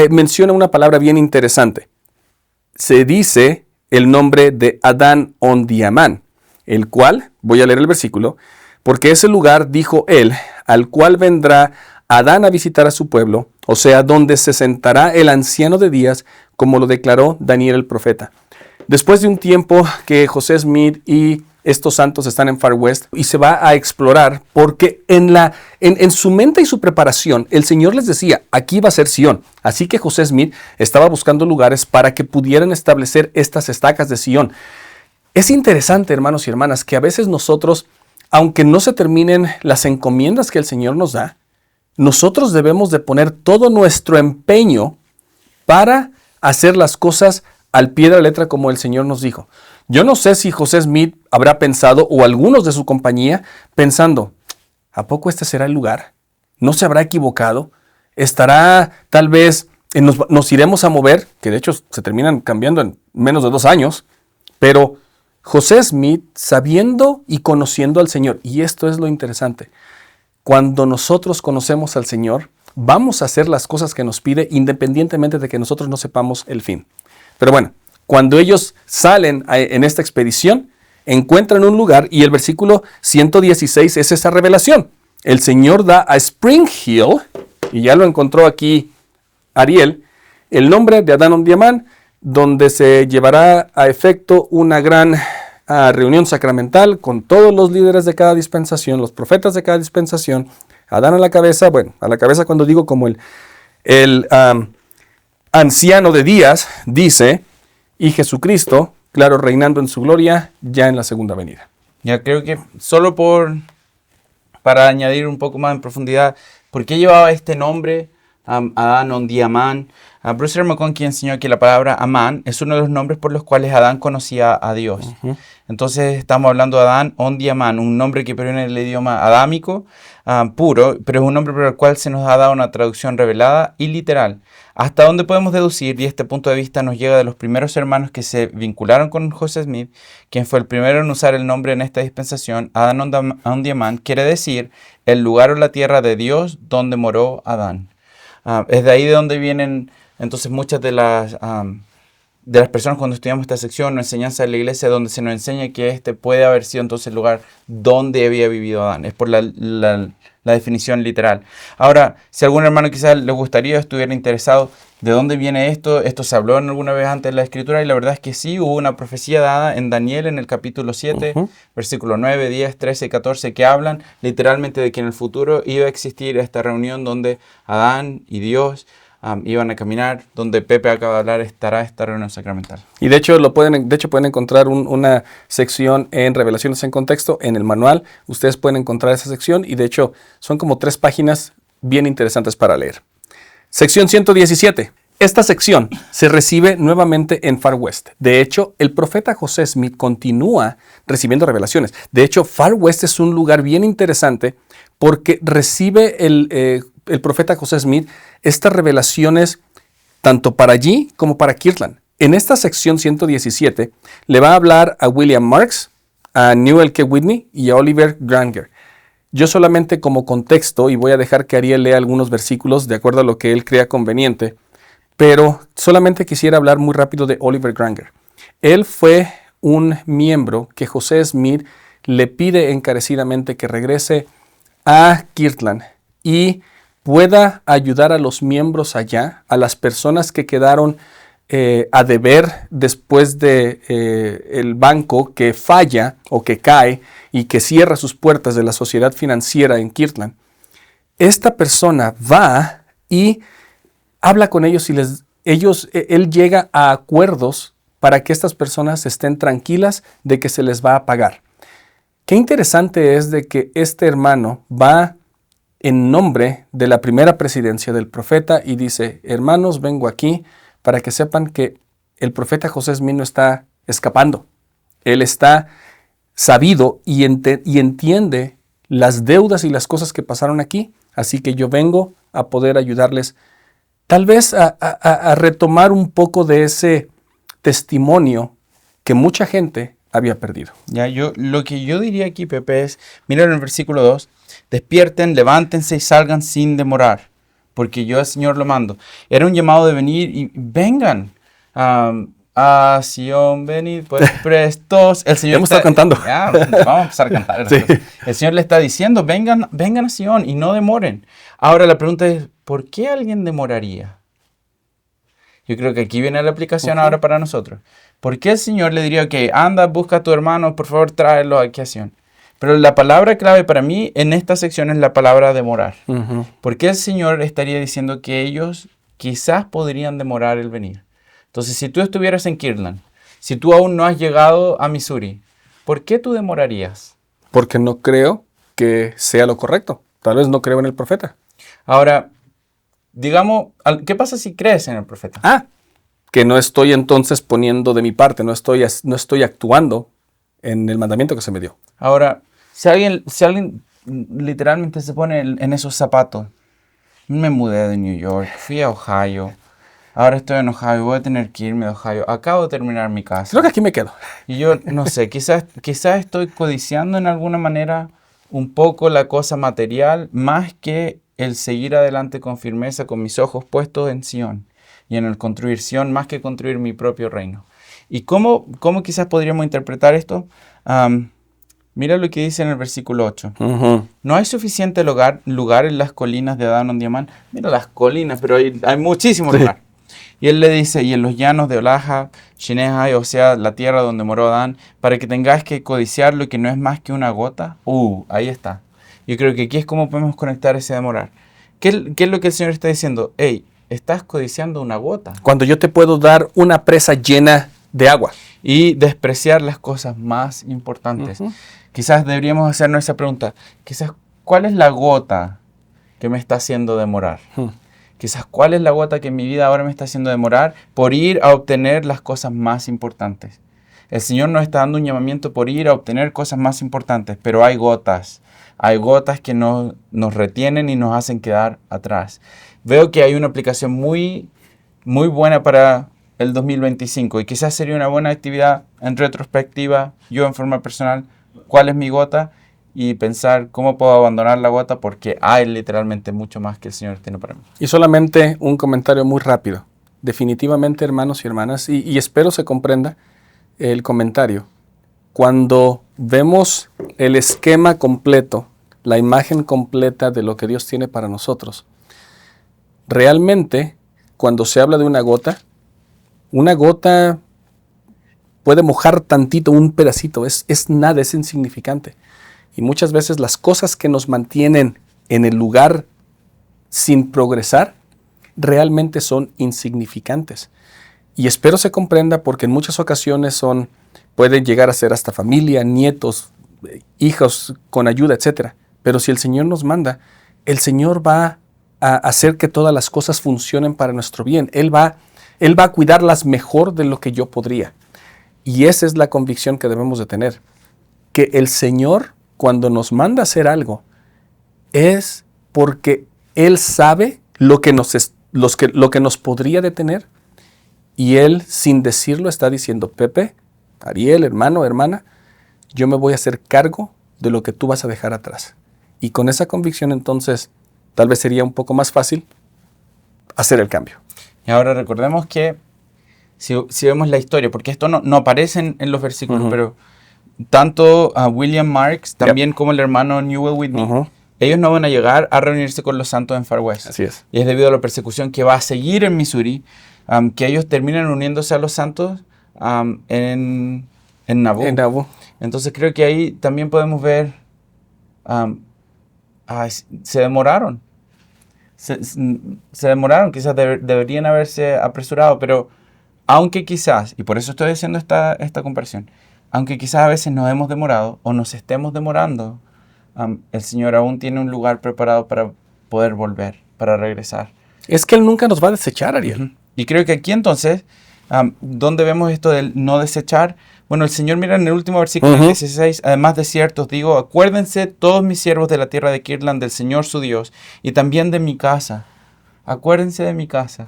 S1: menciona una palabra bien interesante. Se dice el nombre de Adán Ondiamán, el cual, voy a leer el versículo, porque ese lugar, dijo él, al cual vendrá Adán a visitar a su pueblo, o sea, donde se sentará el anciano de días, como lo declaró Daniel el profeta. Después de un tiempo que José Smith y estos santos están en Far West y se va a explorar, porque en su mente y su preparación, el Señor les decía, aquí va a ser Sión. Así que José Smith estaba buscando lugares para que pudieran establecer estas estacas de Sión. Es interesante, hermanos y hermanas, que a veces nosotros, aunque no se terminen las encomiendas que el Señor nos da, nosotros debemos de poner todo nuestro empeño para hacer las cosas al pie de la letra como el Señor nos dijo. Yo no sé si José Smith habrá pensado, o algunos de su compañía, pensando, ¿a poco este será el lugar? ¿No se habrá equivocado? ¿Estará tal vez, nos iremos a mover? Que de hecho se terminan cambiando en menos de 2 años. Pero José Smith, sabiendo y conociendo al Señor, y esto es lo interesante, cuando nosotros conocemos al Señor, vamos a hacer las cosas que nos pide independientemente de que nosotros no sepamos el fin. Pero bueno, cuando ellos salen en esta expedición, encuentran un lugar y el versículo 116 es esa revelación. El Señor da a Spring Hill, y ya lo encontró aquí Ariel, el nombre de Adán Ondiamán, donde se llevará a efecto una gran reunión sacramental con todos los líderes de cada dispensación, los profetas de cada dispensación, Adán a la cabeza, bueno, a la cabeza cuando digo como el anciano de días, dice, y Jesucristo, claro, reinando en su gloria ya en la segunda venida.
S2: Ya creo que solo para añadir un poco más en profundidad, ¿por qué llevaba este nombre, Adán Ondiamán? Bruce R. McConkie enseñó que la palabra Amán es uno de los nombres por los cuales Adán conocía a Dios. Uh-huh. Entonces estamos hablando de Adán Ondiamán, un nombre que proviene del idioma adámico puro, pero es un nombre por el cual se nos ha dado una traducción revelada y literal. Hasta donde podemos deducir, y este punto de vista nos llega de los primeros hermanos que se vincularon con José Smith, quien fue el primero en usar el nombre en esta dispensación, Adán Ondiamán, quiere decir el lugar o la tierra de Dios donde moró Adán. Es de ahí de donde vienen entonces muchas de las personas cuando estudiamos esta sección o enseñanza de la iglesia, donde se nos enseña que este puede haber sido entonces el lugar donde había vivido Adán. Es por la definición literal. Ahora, si algún hermano quizás le gustaría o estuviera interesado, ¿de dónde viene esto? Esto se habló en alguna vez antes de la Escritura y la verdad es que sí, hubo una profecía dada en Daniel en el capítulo 7, versículos 9, 10, 13 y 14 que hablan literalmente de que en el futuro iba a existir esta reunión donde Adán y Dios iban a caminar, donde Pepe acaba de hablar, estará esta reunión sacramental.
S1: Y de hecho pueden encontrar una sección en Revelaciones en Contexto, en el manual. Ustedes pueden encontrar esa sección y de hecho son como 3 páginas bien interesantes para leer. Sección 117. Esta sección se recibe nuevamente en Far West. De hecho, el profeta José Smith continúa recibiendo revelaciones. De hecho, Far West es un lugar bien interesante porque recibe el profeta José Smith estas revelaciones tanto para allí como para Kirtland. En esta sección 117 le va a hablar a William Marks, a Newell K. Whitney y a Oliver Granger. Yo solamente como contexto, y voy a dejar que Ariel lea algunos versículos de acuerdo a lo que él crea conveniente, pero solamente quisiera hablar muy rápido de Oliver Granger. Él fue un miembro que José Smith le pide encarecidamente que regrese a Kirtland y pueda ayudar a los miembros allá, a las personas que quedaron a deber después de el banco que falla o que cae y que cierra sus puertas de la sociedad financiera en Kirtland. Esta persona va y habla con ellos y él llega a acuerdos para que estas personas estén tranquilas de que se les va a pagar. Qué interesante es de que este hermano va en nombre de la primera presidencia del profeta y dice, hermanos, vengo aquí para que sepan que el profeta José Smith no está escapando. Él está sabido y entiende las deudas y las cosas que pasaron aquí, así que yo vengo a poder ayudarles tal vez a retomar un poco de ese testimonio que mucha gente había perdido.
S2: Ya, lo que yo diría aquí, Pepe, es, mira en el versículo 2, despierten, levántense y salgan sin demorar, porque yo al Señor lo mando. Era un llamado de venir y vengan. A Sion, venid pues prestos. El Señor
S1: Hemos estado cantando.
S2: Ya, vamos a empezar a cantar.
S1: Sí.
S2: El Señor le está diciendo, vengan a Sion y no demoren. Ahora la pregunta es, ¿por qué alguien demoraría? Yo creo que aquí viene la aplicación ahora para nosotros. ¿Por qué el Señor le diría, ok, anda, busca a tu hermano, por favor, tráelo aquí a Sion? Pero la palabra clave para mí en esta sección es la palabra demorar. ¿Por qué el Señor estaría diciendo que ellos quizás podrían demorar el venir? Entonces, si tú estuvieras en Kirtland, si tú aún no has llegado a Missouri, ¿por qué tú demorarías?
S1: Porque no creo que sea lo correcto. Tal vez no creo en el profeta.
S2: Ahora, digamos, ¿qué pasa si crees en el profeta?
S1: Que no estoy entonces poniendo de mi parte, no estoy actuando en el mandamiento que se me dio.
S2: Ahora, si alguien literalmente se pone en esos zapatos, me mudé de New York, fui a Ohio, ahora estoy en Ohio, voy a tener que irme de Ohio, acabo de terminar mi casa.
S1: Creo que aquí me quedo.
S2: Y yo, no sé, quizás estoy codiciando en alguna manera un poco la cosa material, más que el seguir adelante con firmeza, con mis ojos puestos en Sion y en el construir Sion, más que construir mi propio reino. ¿Y cómo quizás podríamos interpretar esto? Mira lo que dice en el versículo 8. No hay suficiente lugar en las colinas de Adán Diamán. Mira las colinas, pero hay muchísimo lugar. Y él le dice, y en los llanos de Olaja, Shinehai, o sea, la tierra donde moró Adán, para que tengáis que codiciar lo que no es más que una gota. Ahí está. Yo creo que aquí es como podemos conectar ese demorar. ¿Qué es lo que el Señor está diciendo? Hey, estás codiciando una gota.
S1: Cuando yo te puedo dar una presa llena de agua.
S2: Y despreciar las cosas más importantes. Quizás deberíamos hacernos esa pregunta. Quizás, ¿cuál es la gota que me está haciendo demorar? Quizás, ¿cuál es la gota que en mi vida ahora me está haciendo demorar por ir a obtener las cosas más importantes? El Señor nos está dando un llamamiento por ir a obtener cosas más importantes, pero hay gotas que nos retienen y nos hacen quedar atrás. Veo que hay una aplicación muy, muy buena para el 2025 y quizás sería una buena actividad en retrospectiva, yo en forma personal, cuál es mi gota y pensar cómo puedo abandonar la gota porque hay literalmente mucho más que el Señor tiene para mí.
S1: Y solamente un comentario muy rápido. Definitivamente, hermanos y hermanas, y espero se comprenda el comentario. Cuando vemos el esquema completo, la imagen completa de lo que Dios tiene para nosotros, realmente, cuando se habla de una gota puede mojar tantito, un pedacito, es nada, es insignificante. Y muchas veces las cosas que nos mantienen en el lugar sin progresar, realmente son insignificantes. Y espero se comprenda porque en muchas ocasiones pueden llegar a ser hasta familia, nietos, hijos con ayuda, etc. Pero si el Señor nos manda, el Señor va a hacer que todas las cosas funcionen para nuestro bien. Él va a cuidarlas mejor de lo que yo podría. Y esa es la convicción que debemos de tener. Que el Señor, cuando nos manda a hacer algo, es porque Él sabe lo que nos podría detener. Y Él, sin decirlo, está diciendo, Pepe, Ariel, hermano, hermana, yo me voy a hacer cargo de lo que tú vas a dejar atrás. Y con esa convicción, entonces, tal vez sería un poco más fácil hacer el cambio.
S2: Y ahora recordemos que si vemos la historia, porque esto no aparece en los versículos, pero tanto William Marks, también como el hermano Newell Whitney, ellos no van a llegar a reunirse con los santos en Far West.
S1: Así es.
S2: Y es debido a la persecución que va a seguir en Missouri, que ellos terminan uniéndose a los santos en Nauvoo. Entonces creo que ahí también podemos ver, se demoraron. Se demoraron, quizás deberían haberse apresurado, pero aunque quizás, y por eso estoy haciendo esta comparación, aunque quizás a veces nos hemos demorado o nos estemos demorando, el Señor aún tiene un lugar preparado para poder volver, para regresar.
S1: Es que Él nunca nos va a desechar, Ariel.
S2: Y creo que aquí entonces, ¿dónde vemos esto del no desechar? Bueno, el Señor mira en el último versículo 16, además de cierto os digo, acuérdense todos mis siervos de la tierra de Kirtland, del Señor su Dios, y también de mi casa. Acuérdense de mi casa.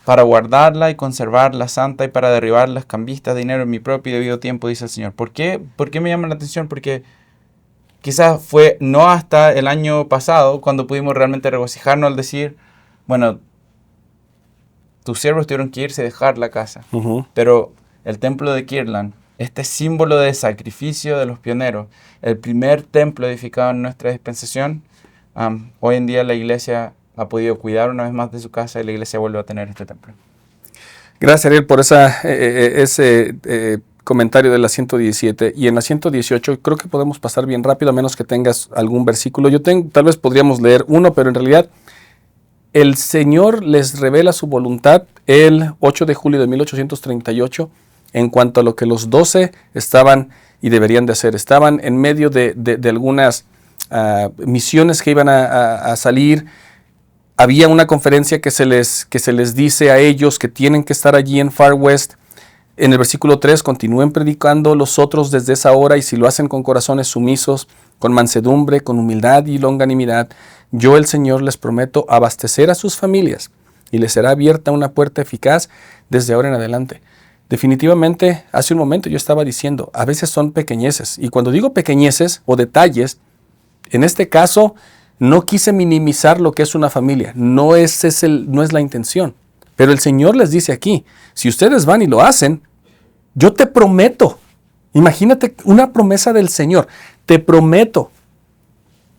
S2: para guardarla y conservarla santa y para derribar las cambistas de dinero en mi propio y debido tiempo, dice el Señor. ¿Por qué? ¿Por qué me llama la atención? Porque quizás fue no hasta el año pasado cuando pudimos realmente regocijarnos al decir, bueno, tus siervos tuvieron que irse y dejar la casa. Pero el templo de Kirtland, este símbolo de sacrificio de los pioneros, el primer templo edificado en nuestra dispensación, hoy en día la iglesia ha podido cuidar una vez más de su casa y la iglesia vuelve a tener este templo.
S1: Gracias, Ariel, por ese comentario de la 117. Y en la 118 creo que podemos pasar bien rápido, a menos que tengas algún versículo. Tal vez podríamos leer uno, pero en realidad el Señor les revela su voluntad el 8 de julio de 1838 en cuanto a lo que los 12 estaban y deberían de hacer. Estaban en medio de algunas misiones que iban a salir. Había una conferencia que se les dice a ellos que tienen que estar allí en Far West. En el versículo 3, continúen predicando los otros desde esa hora, y si lo hacen con corazones sumisos, con mansedumbre, con humildad y longanimidad, yo el Señor les prometo abastecer a sus familias y les será abierta una puerta eficaz desde ahora en adelante. Definitivamente, hace un momento yo estaba diciendo, a veces son pequeñeces, y cuando digo pequeñeces o detalles, en este caso no quise minimizar lo que es una familia, no es la intención. Pero el Señor les dice aquí, si ustedes van y lo hacen, yo te prometo, imagínate una promesa del Señor, te prometo,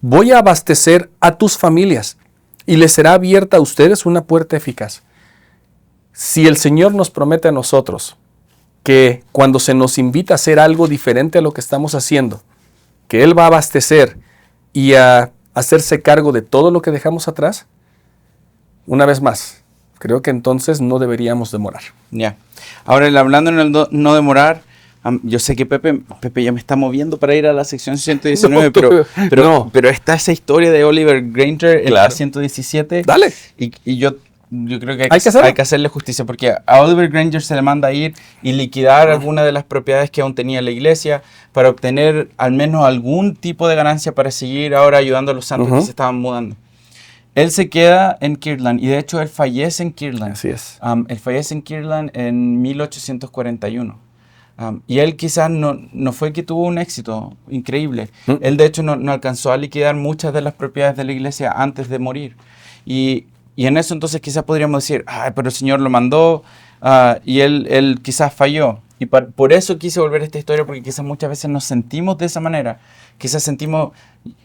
S1: voy a abastecer a tus familias y les será abierta a ustedes una puerta eficaz. Si el Señor nos promete a nosotros que cuando se nos invita a hacer algo diferente a lo que estamos haciendo, que Él va a abastecer y a hacerse cargo de todo lo que dejamos atrás, una vez más, creo que entonces no deberíamos demorar.
S2: Ya. Ahora, hablando en el no demorar, yo sé que Pepe ya me está moviendo para ir a la sección 119, pero está esa historia de Oliver Granger en la 117.
S1: Dale.
S2: Y yo creo que hay que hacerle justicia, porque a Oliver Granger se le manda a ir y liquidar algunas de las propiedades que aún tenía la iglesia para obtener al menos algún tipo de ganancia para seguir ahora ayudando a los santos que se estaban mudando. Él se queda en Kirtland y de hecho él fallece en Kirtland.
S1: Así es.
S2: Él fallece en Kirtland en 1841. Y él quizás no fue que tuvo un éxito increíble. Él de hecho no alcanzó a liquidar muchas de las propiedades de la iglesia antes de morir. Y en eso entonces quizás podríamos decir, pero el Señor lo mandó y él quizás falló. Y por eso quise volver a esta historia, porque quizás muchas veces nos sentimos de esa manera. Quizás sentimos,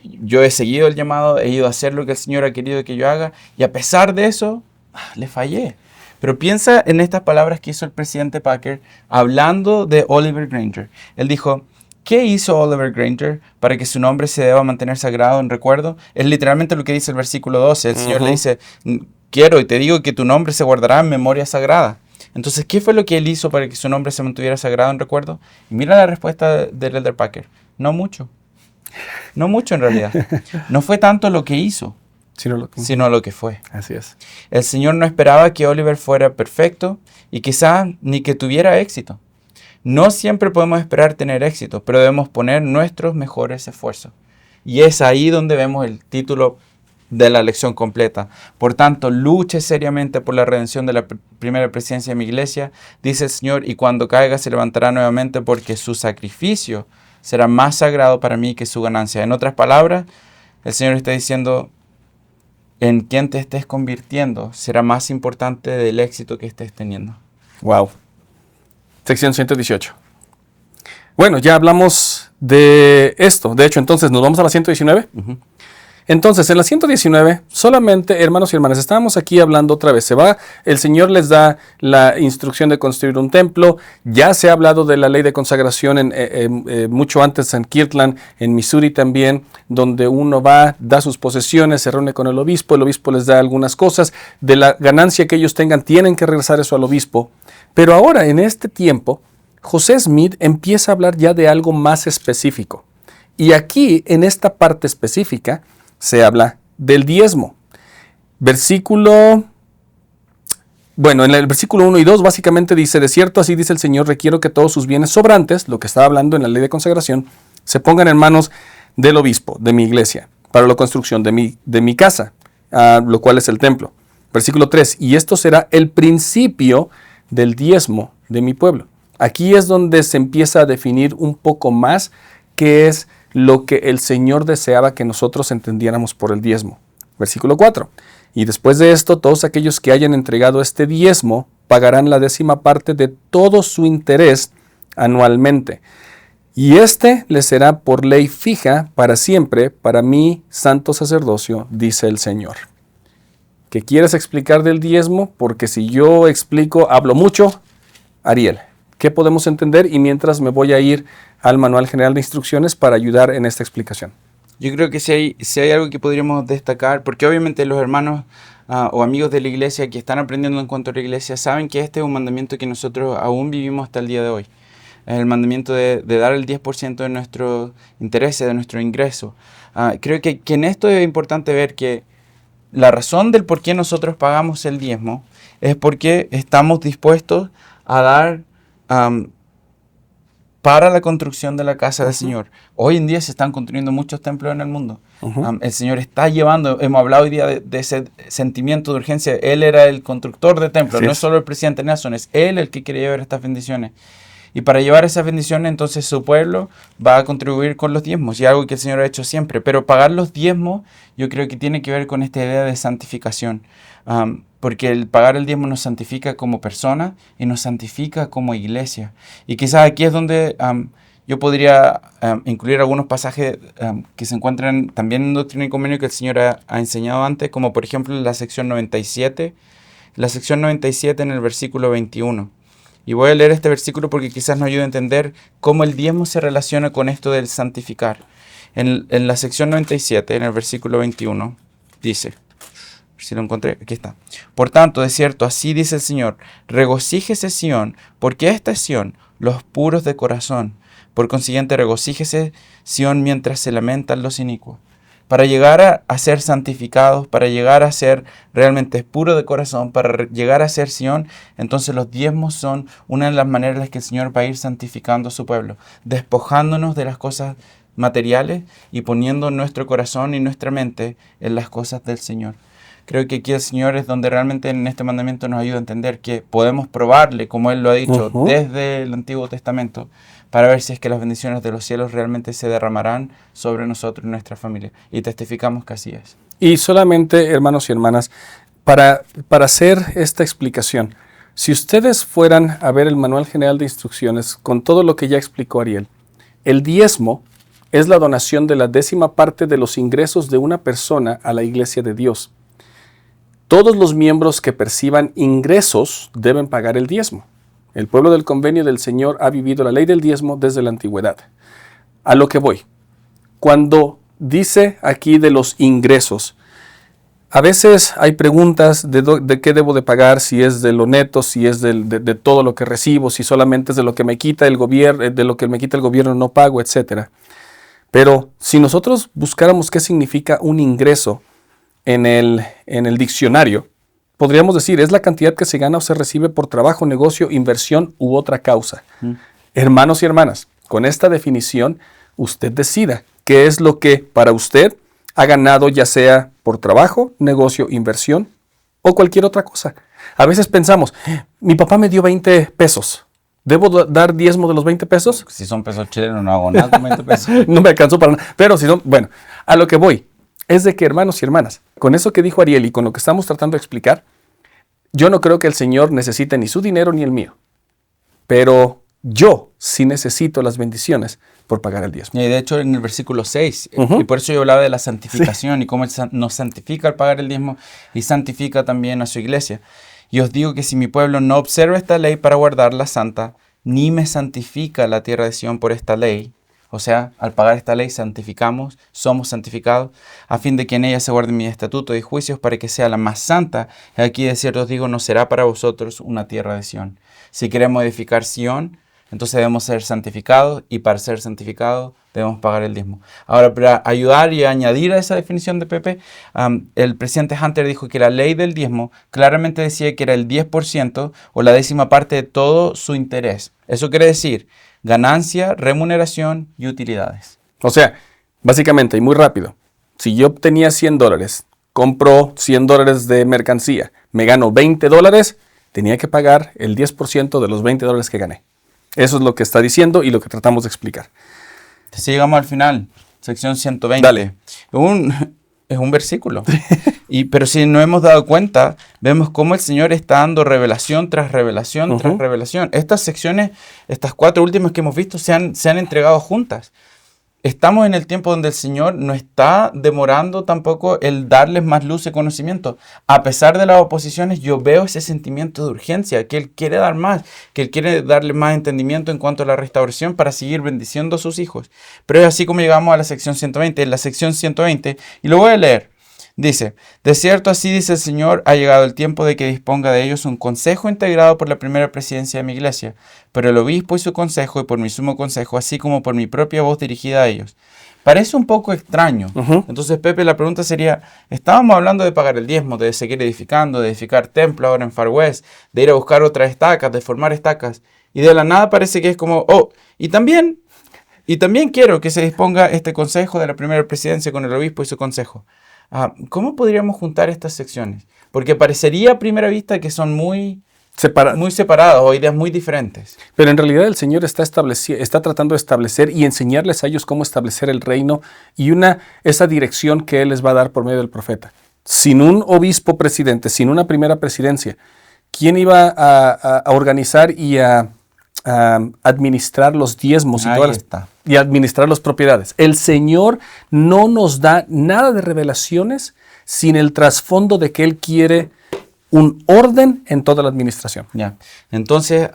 S2: yo he seguido el llamado, he ido a hacer lo que el Señor ha querido que yo haga, y a pesar de eso, le fallé. Pero piensa en estas palabras que hizo el presidente Packer hablando de Oliver Granger. Él dijo, ¿qué hizo Oliver Granger para que su nombre se deba mantener sagrado en recuerdo? Es literalmente lo que dice el versículo 12. El Señor le dice, quiero y te digo que tu nombre se guardará en memoria sagrada. Entonces, ¿qué fue lo que él hizo para que su nombre se mantuviera sagrado en recuerdo? Y mira la respuesta del Elder Packer. No mucho. No mucho en realidad. No fue tanto lo que hizo, sino lo que fue.
S1: Así es.
S2: El Señor no esperaba que Oliver fuera perfecto y quizá ni que tuviera éxito. No siempre podemos esperar tener éxito, pero debemos poner nuestros mejores esfuerzos. Y es ahí donde vemos el título de la lección completa. Por tanto, luche seriamente por la redención de la primera presidencia de mi iglesia, dice el Señor, y cuando caiga se levantará nuevamente, porque su sacrificio será más sagrado para mí que su ganancia. En otras palabras, el Señor está diciendo, en quien te estés convirtiendo será más importante del éxito que estés teniendo.
S1: Wow. Sección 118. Bueno, ya hablamos de esto. De hecho, entonces, ¿nos vamos a la 119? Entonces, en la 119, solamente, hermanos y hermanas, estábamos aquí hablando otra vez. El Señor les da la instrucción de construir un templo. Ya se ha hablado de la ley de consagración mucho antes en Kirtland, en Missouri también, donde uno va, da sus posesiones, se reúne con el obispo les da algunas cosas. De la ganancia que ellos tengan, tienen que regresar eso al obispo. Pero ahora, en este tiempo, José Smith empieza a hablar ya de algo más específico. Y aquí, en esta parte específica, se habla del diezmo. En el versículo 1 y 2 básicamente dice, de cierto, así dice el Señor, requiero que todos sus bienes sobrantes, lo que estaba hablando en la ley de consagración, se pongan en manos del obispo, de mi iglesia, para la construcción de mi casa, lo cual es el templo. Versículo 3, y esto será el principio del diezmo de mi pueblo. Aquí es donde se empieza a definir un poco más qué es lo que el Señor deseaba que nosotros entendiéramos por el diezmo. Versículo 4, y después de esto, todos aquellos que hayan entregado este diezmo pagarán la 10ª parte de todo su interés anualmente. Y este les será por ley fija para siempre, para mi santo sacerdocio, dice el Señor. ¿Qué quieres explicar del diezmo? Porque si yo explico, hablo mucho. Ariel, ¿qué podemos entender? Y mientras me voy a ir al Manual General de Instrucciones para ayudar en esta explicación.
S2: Yo creo que si hay algo que podríamos destacar, porque obviamente los hermanos o amigos de la iglesia que están aprendiendo en cuanto a la iglesia saben que este es un mandamiento que nosotros aún vivimos hasta el día de hoy. Es el mandamiento de dar el 10% de nuestros intereses, de nuestro ingreso. Creo que en esto es importante ver que la razón del por qué nosotros pagamos el diezmo es porque estamos dispuestos a dar para la construcción de la casa del Señor. Hoy en día se están construyendo muchos templos en el mundo. El Señor está llevando, hemos hablado hoy día de ese sentimiento de urgencia. Él era el constructor de templos, no es solo el presidente Nelson, es Él el que quiere llevar estas bendiciones. Y para llevar esas bendiciones, entonces su pueblo va a contribuir con los diezmos, y algo que el Señor ha hecho siempre. Pero pagar los diezmos, yo creo que tiene que ver con esta idea de santificación. Porque el pagar el diezmo nos santifica como persona y nos santifica como iglesia. Y quizás aquí es donde yo podría incluir algunos pasajes que se encuentran también en Doctrina y Convenio que el Señor ha enseñado antes, como por ejemplo en la sección 97. La sección 97 en el versículo 21. Y voy a leer este versículo porque quizás nos ayude a entender cómo el diezmo se relaciona con esto del santificar. En la sección 97, en el versículo 21, dice, si lo encontré, aquí está. Por tanto, de cierto, así dice el Señor, regocíjese Sión, porque esta es Sión, los puros de corazón. Por consiguiente, regocíjese Sión mientras se lamentan los inicuos. Para llegar a ser santificados, para llegar a ser realmente puro de corazón, para llegar a ser Sión, entonces los diezmos son una de las maneras en las que el Señor va a ir santificando a su pueblo, despojándonos de las cosas materiales y poniendo nuestro corazón y nuestra mente en las cosas del Señor. Creo que aquí el Señor es donde realmente en este mandamiento nos ayuda a entender que podemos probarle, como Él lo ha dicho desde el Antiguo Testamento, para ver si es que las bendiciones de los cielos realmente se derramarán sobre nosotros y nuestra familia. Y testificamos que así es.
S1: Y solamente, hermanos y hermanas, para hacer esta explicación, si ustedes fueran a ver el Manual General de Instrucciones con todo lo que ya explicó Ariel, el diezmo es la donación de la 10ª parte de los ingresos de una persona a la iglesia de Dios. Todos los miembros que perciban ingresos deben pagar el diezmo. El pueblo del convenio del Señor ha vivido la ley del diezmo desde la antigüedad. A lo que voy. Cuando dice aquí de los ingresos, a veces hay preguntas de qué debo de pagar, si es de lo neto, si es de todo lo que recibo, si solamente es de lo que me quita el gobierno, de lo que me quita el gobierno no pago, etc. Pero si nosotros buscáramos qué significa un ingreso en el diccionario, podríamos decir, es la cantidad que se gana o se recibe por trabajo, negocio, inversión u otra causa. Hermanos y hermanas, con esta definición, usted decida qué es lo que para usted ha ganado, ya sea por trabajo, negocio, inversión o cualquier otra cosa. A veces pensamos, mi papá me dio 20 pesos. ¿Debo dar diezmo de los 20 pesos?
S2: Si son pesos chilenos, no hago nada con 20 pesos.
S1: No me alcanzó para nada. Pero si no, bueno, a lo que voy es de que, hermanos y hermanas, con eso que dijo Ariel y con lo que estamos tratando de explicar, yo no creo que el Señor necesite ni su dinero ni el mío. Pero yo sí necesito las bendiciones por pagar el diezmo.
S2: Y de hecho en el versículo 6, y por eso yo hablaba de la santificación y cómo Él nos santifica al pagar el diezmo y santifica también a su iglesia. Y os digo que si mi pueblo no observa esta ley para guardarla santa, ni me santifica la tierra de Sión por esta ley, o sea, al pagar esta ley santificamos, somos santificados, a fin de que en ella se guarden mis estatutos y juicios para que sea la más santa. Y aquí de cierto os digo, no será para vosotros una tierra de Sión. Si queremos edificar Sión, entonces debemos ser santificados, y para ser santificados debemos pagar el diezmo. Ahora, para ayudar y añadir a esa definición de Pepe, el presidente Hunter dijo que la ley del diezmo claramente decía que era el 10% o la 10ª parte de todo su interés. Eso quiere decir ganancia, remuneración y utilidades.
S1: O sea, básicamente y muy rápido, si yo obtenía $100, compro $100 de mercancía, me gano $20, tenía que pagar el 10% de los $20 que gané. Eso es lo que está diciendo y lo que tratamos de explicar.
S2: Así llegamos al final, sección 120.
S1: Dale.
S2: Es un versículo. Pero si no hemos dado cuenta, vemos cómo el Señor está dando revelación tras revelación tras revelación. Estas secciones, estas 4 últimas que hemos visto, se han entregado juntas. Estamos en el tiempo donde el Señor no está demorando tampoco el darles más luz y conocimiento. A pesar de las oposiciones, yo veo ese sentimiento de urgencia, que Él quiere dar más, que Él quiere darle más entendimiento en cuanto a la restauración para seguir bendiciendo a sus hijos. Pero es así como llegamos a la sección 120. En la sección 120, y lo voy a leer, dice: de cierto, así dice el Señor, ha llegado el tiempo de que disponga de ellos un consejo integrado por la primera presidencia de mi iglesia, por el obispo y su consejo y por mi sumo consejo, así como por mi propia voz dirigida a ellos. Parece un poco extraño. Entonces, Pepe, la pregunta sería, estábamos hablando de pagar el diezmo, de seguir edificando, de edificar templos ahora en Far West, de ir a buscar otras estacas, de formar estacas, y de la nada parece que es como, y también quiero que se disponga este consejo de la primera presidencia con el obispo y su consejo. ¿Cómo podríamos juntar estas secciones? Porque parecería a primera vista que son muy separadas o ideas muy diferentes.
S1: Pero en realidad el Señor está tratando de establecer y enseñarles a ellos cómo establecer el reino y esa dirección que Él les va a dar por medio del profeta. Sin un obispo presidente, sin una primera presidencia, ¿quién iba a organizar y a administrar los diezmos y administrar las propiedades? El Señor no nos da nada de revelaciones sin el trasfondo de que Él quiere un orden en toda la administración.
S2: Ya. Entonces,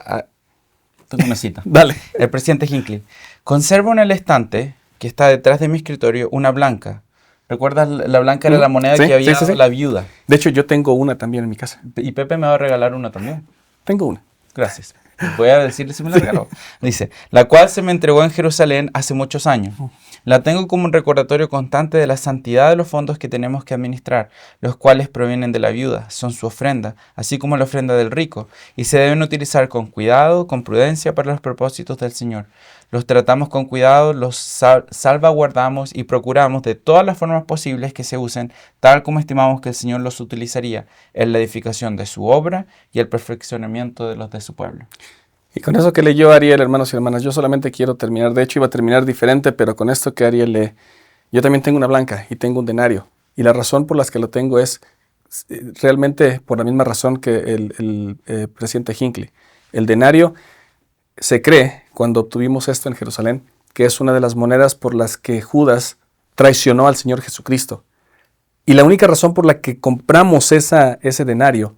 S2: tengo una cita.
S1: Dale.
S2: El presidente Hinckley: conservo en el estante que está detrás de mi escritorio una blanca. ¿Recuerdas? La blanca era la moneda que había dado la viuda.
S1: De hecho, yo tengo una también en mi casa.
S2: Y Pepe me va a regalar una también.
S1: Tengo una.
S2: Gracias. Voy a decirle si me la regaló. Dice: la cual se me entregó en Jerusalén hace muchos años. La tengo como un recordatorio constante de la santidad de los fondos que tenemos que administrar, los cuales provienen de la viuda, son su ofrenda, así como la ofrenda del rico, y se deben utilizar con cuidado, con prudencia para los propósitos del Señor. Los tratamos con cuidado, los salvaguardamos y procuramos de todas las formas posibles que se usen, tal como estimamos que el Señor los utilizaría en la edificación de su obra y el perfeccionamiento de los de su pueblo.
S1: Y con eso que leyó Ariel, hermanos y hermanas, yo solamente quiero terminar. De hecho, iba a terminar diferente, pero con esto que Ariel lee, yo también tengo una blanca y tengo un denario. Y la razón por la que lo tengo es realmente por la misma razón que el presidente Hinckley. El denario se cree, cuando obtuvimos esto en Jerusalén, que es una de las monedas por las que Judas traicionó al Señor Jesucristo. Y la única razón por la que compramos ese denario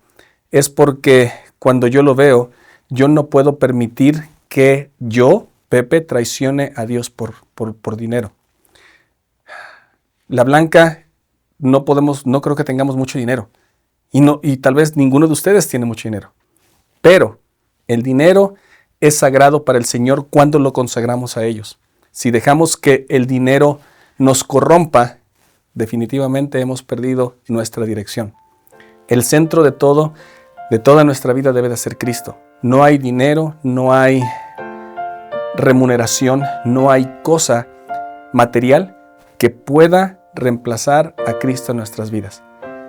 S1: es porque cuando yo lo veo, yo no puedo permitir que yo, Pepe, traicione a Dios por dinero. La blanca no creo que tengamos mucho dinero. Y tal vez ninguno de ustedes tiene mucho dinero. Pero el dinero es sagrado para el Señor cuando lo consagramos a ellos. Si dejamos que el dinero nos corrompa, definitivamente hemos perdido nuestra dirección. El centro de toda nuestra vida debe de ser Cristo. No hay dinero, no hay remuneración, no hay cosa material que pueda reemplazar a Cristo en nuestras vidas.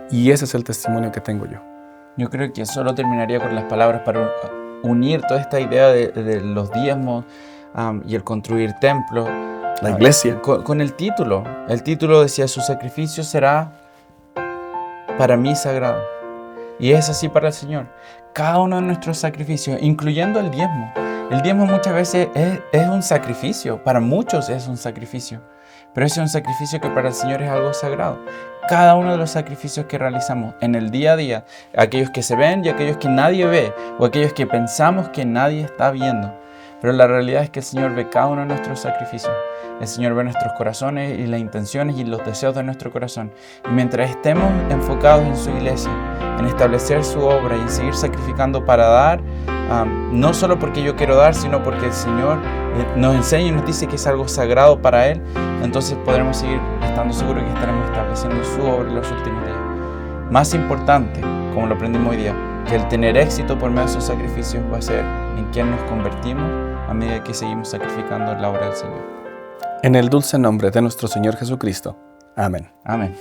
S1: Y ese es el testimonio que tengo yo.
S2: Yo creo que solo terminaría con las palabras para unir toda esta idea de los diezmos y el construir templos.
S1: La iglesia.
S2: Con el título. El título decía: su sacrificio será para mí sagrado. Y es así para el Señor. Cada uno de nuestros sacrificios, incluyendo el diezmo. El diezmo muchas veces es un sacrificio. Para muchos es un sacrificio. Pero ese es un sacrificio que para el Señor es algo sagrado. Cada uno de los sacrificios que realizamos en el día a día, aquellos que se ven y aquellos que nadie ve, o aquellos que pensamos que nadie está viendo. Pero la realidad es que el Señor ve cada uno de nuestros sacrificios. El Señor ve nuestros corazones y las intenciones y los deseos de nuestro corazón. Y mientras estemos enfocados en su iglesia, en establecer su obra y en seguir sacrificando para dar, no solo porque yo quiero dar, sino porque el Señor nos enseña y nos dice que es algo sagrado para Él, entonces podremos seguir estando seguros que estaremos estableciendo su obra en los últimos días. Más importante, como lo aprendimos hoy día, que el tener éxito por medio de esos sacrificios va a ser en quien nos convertimos a medida que seguimos sacrificando la obra del Señor.
S1: En el dulce nombre de nuestro Señor Jesucristo. Amén.
S2: Amén.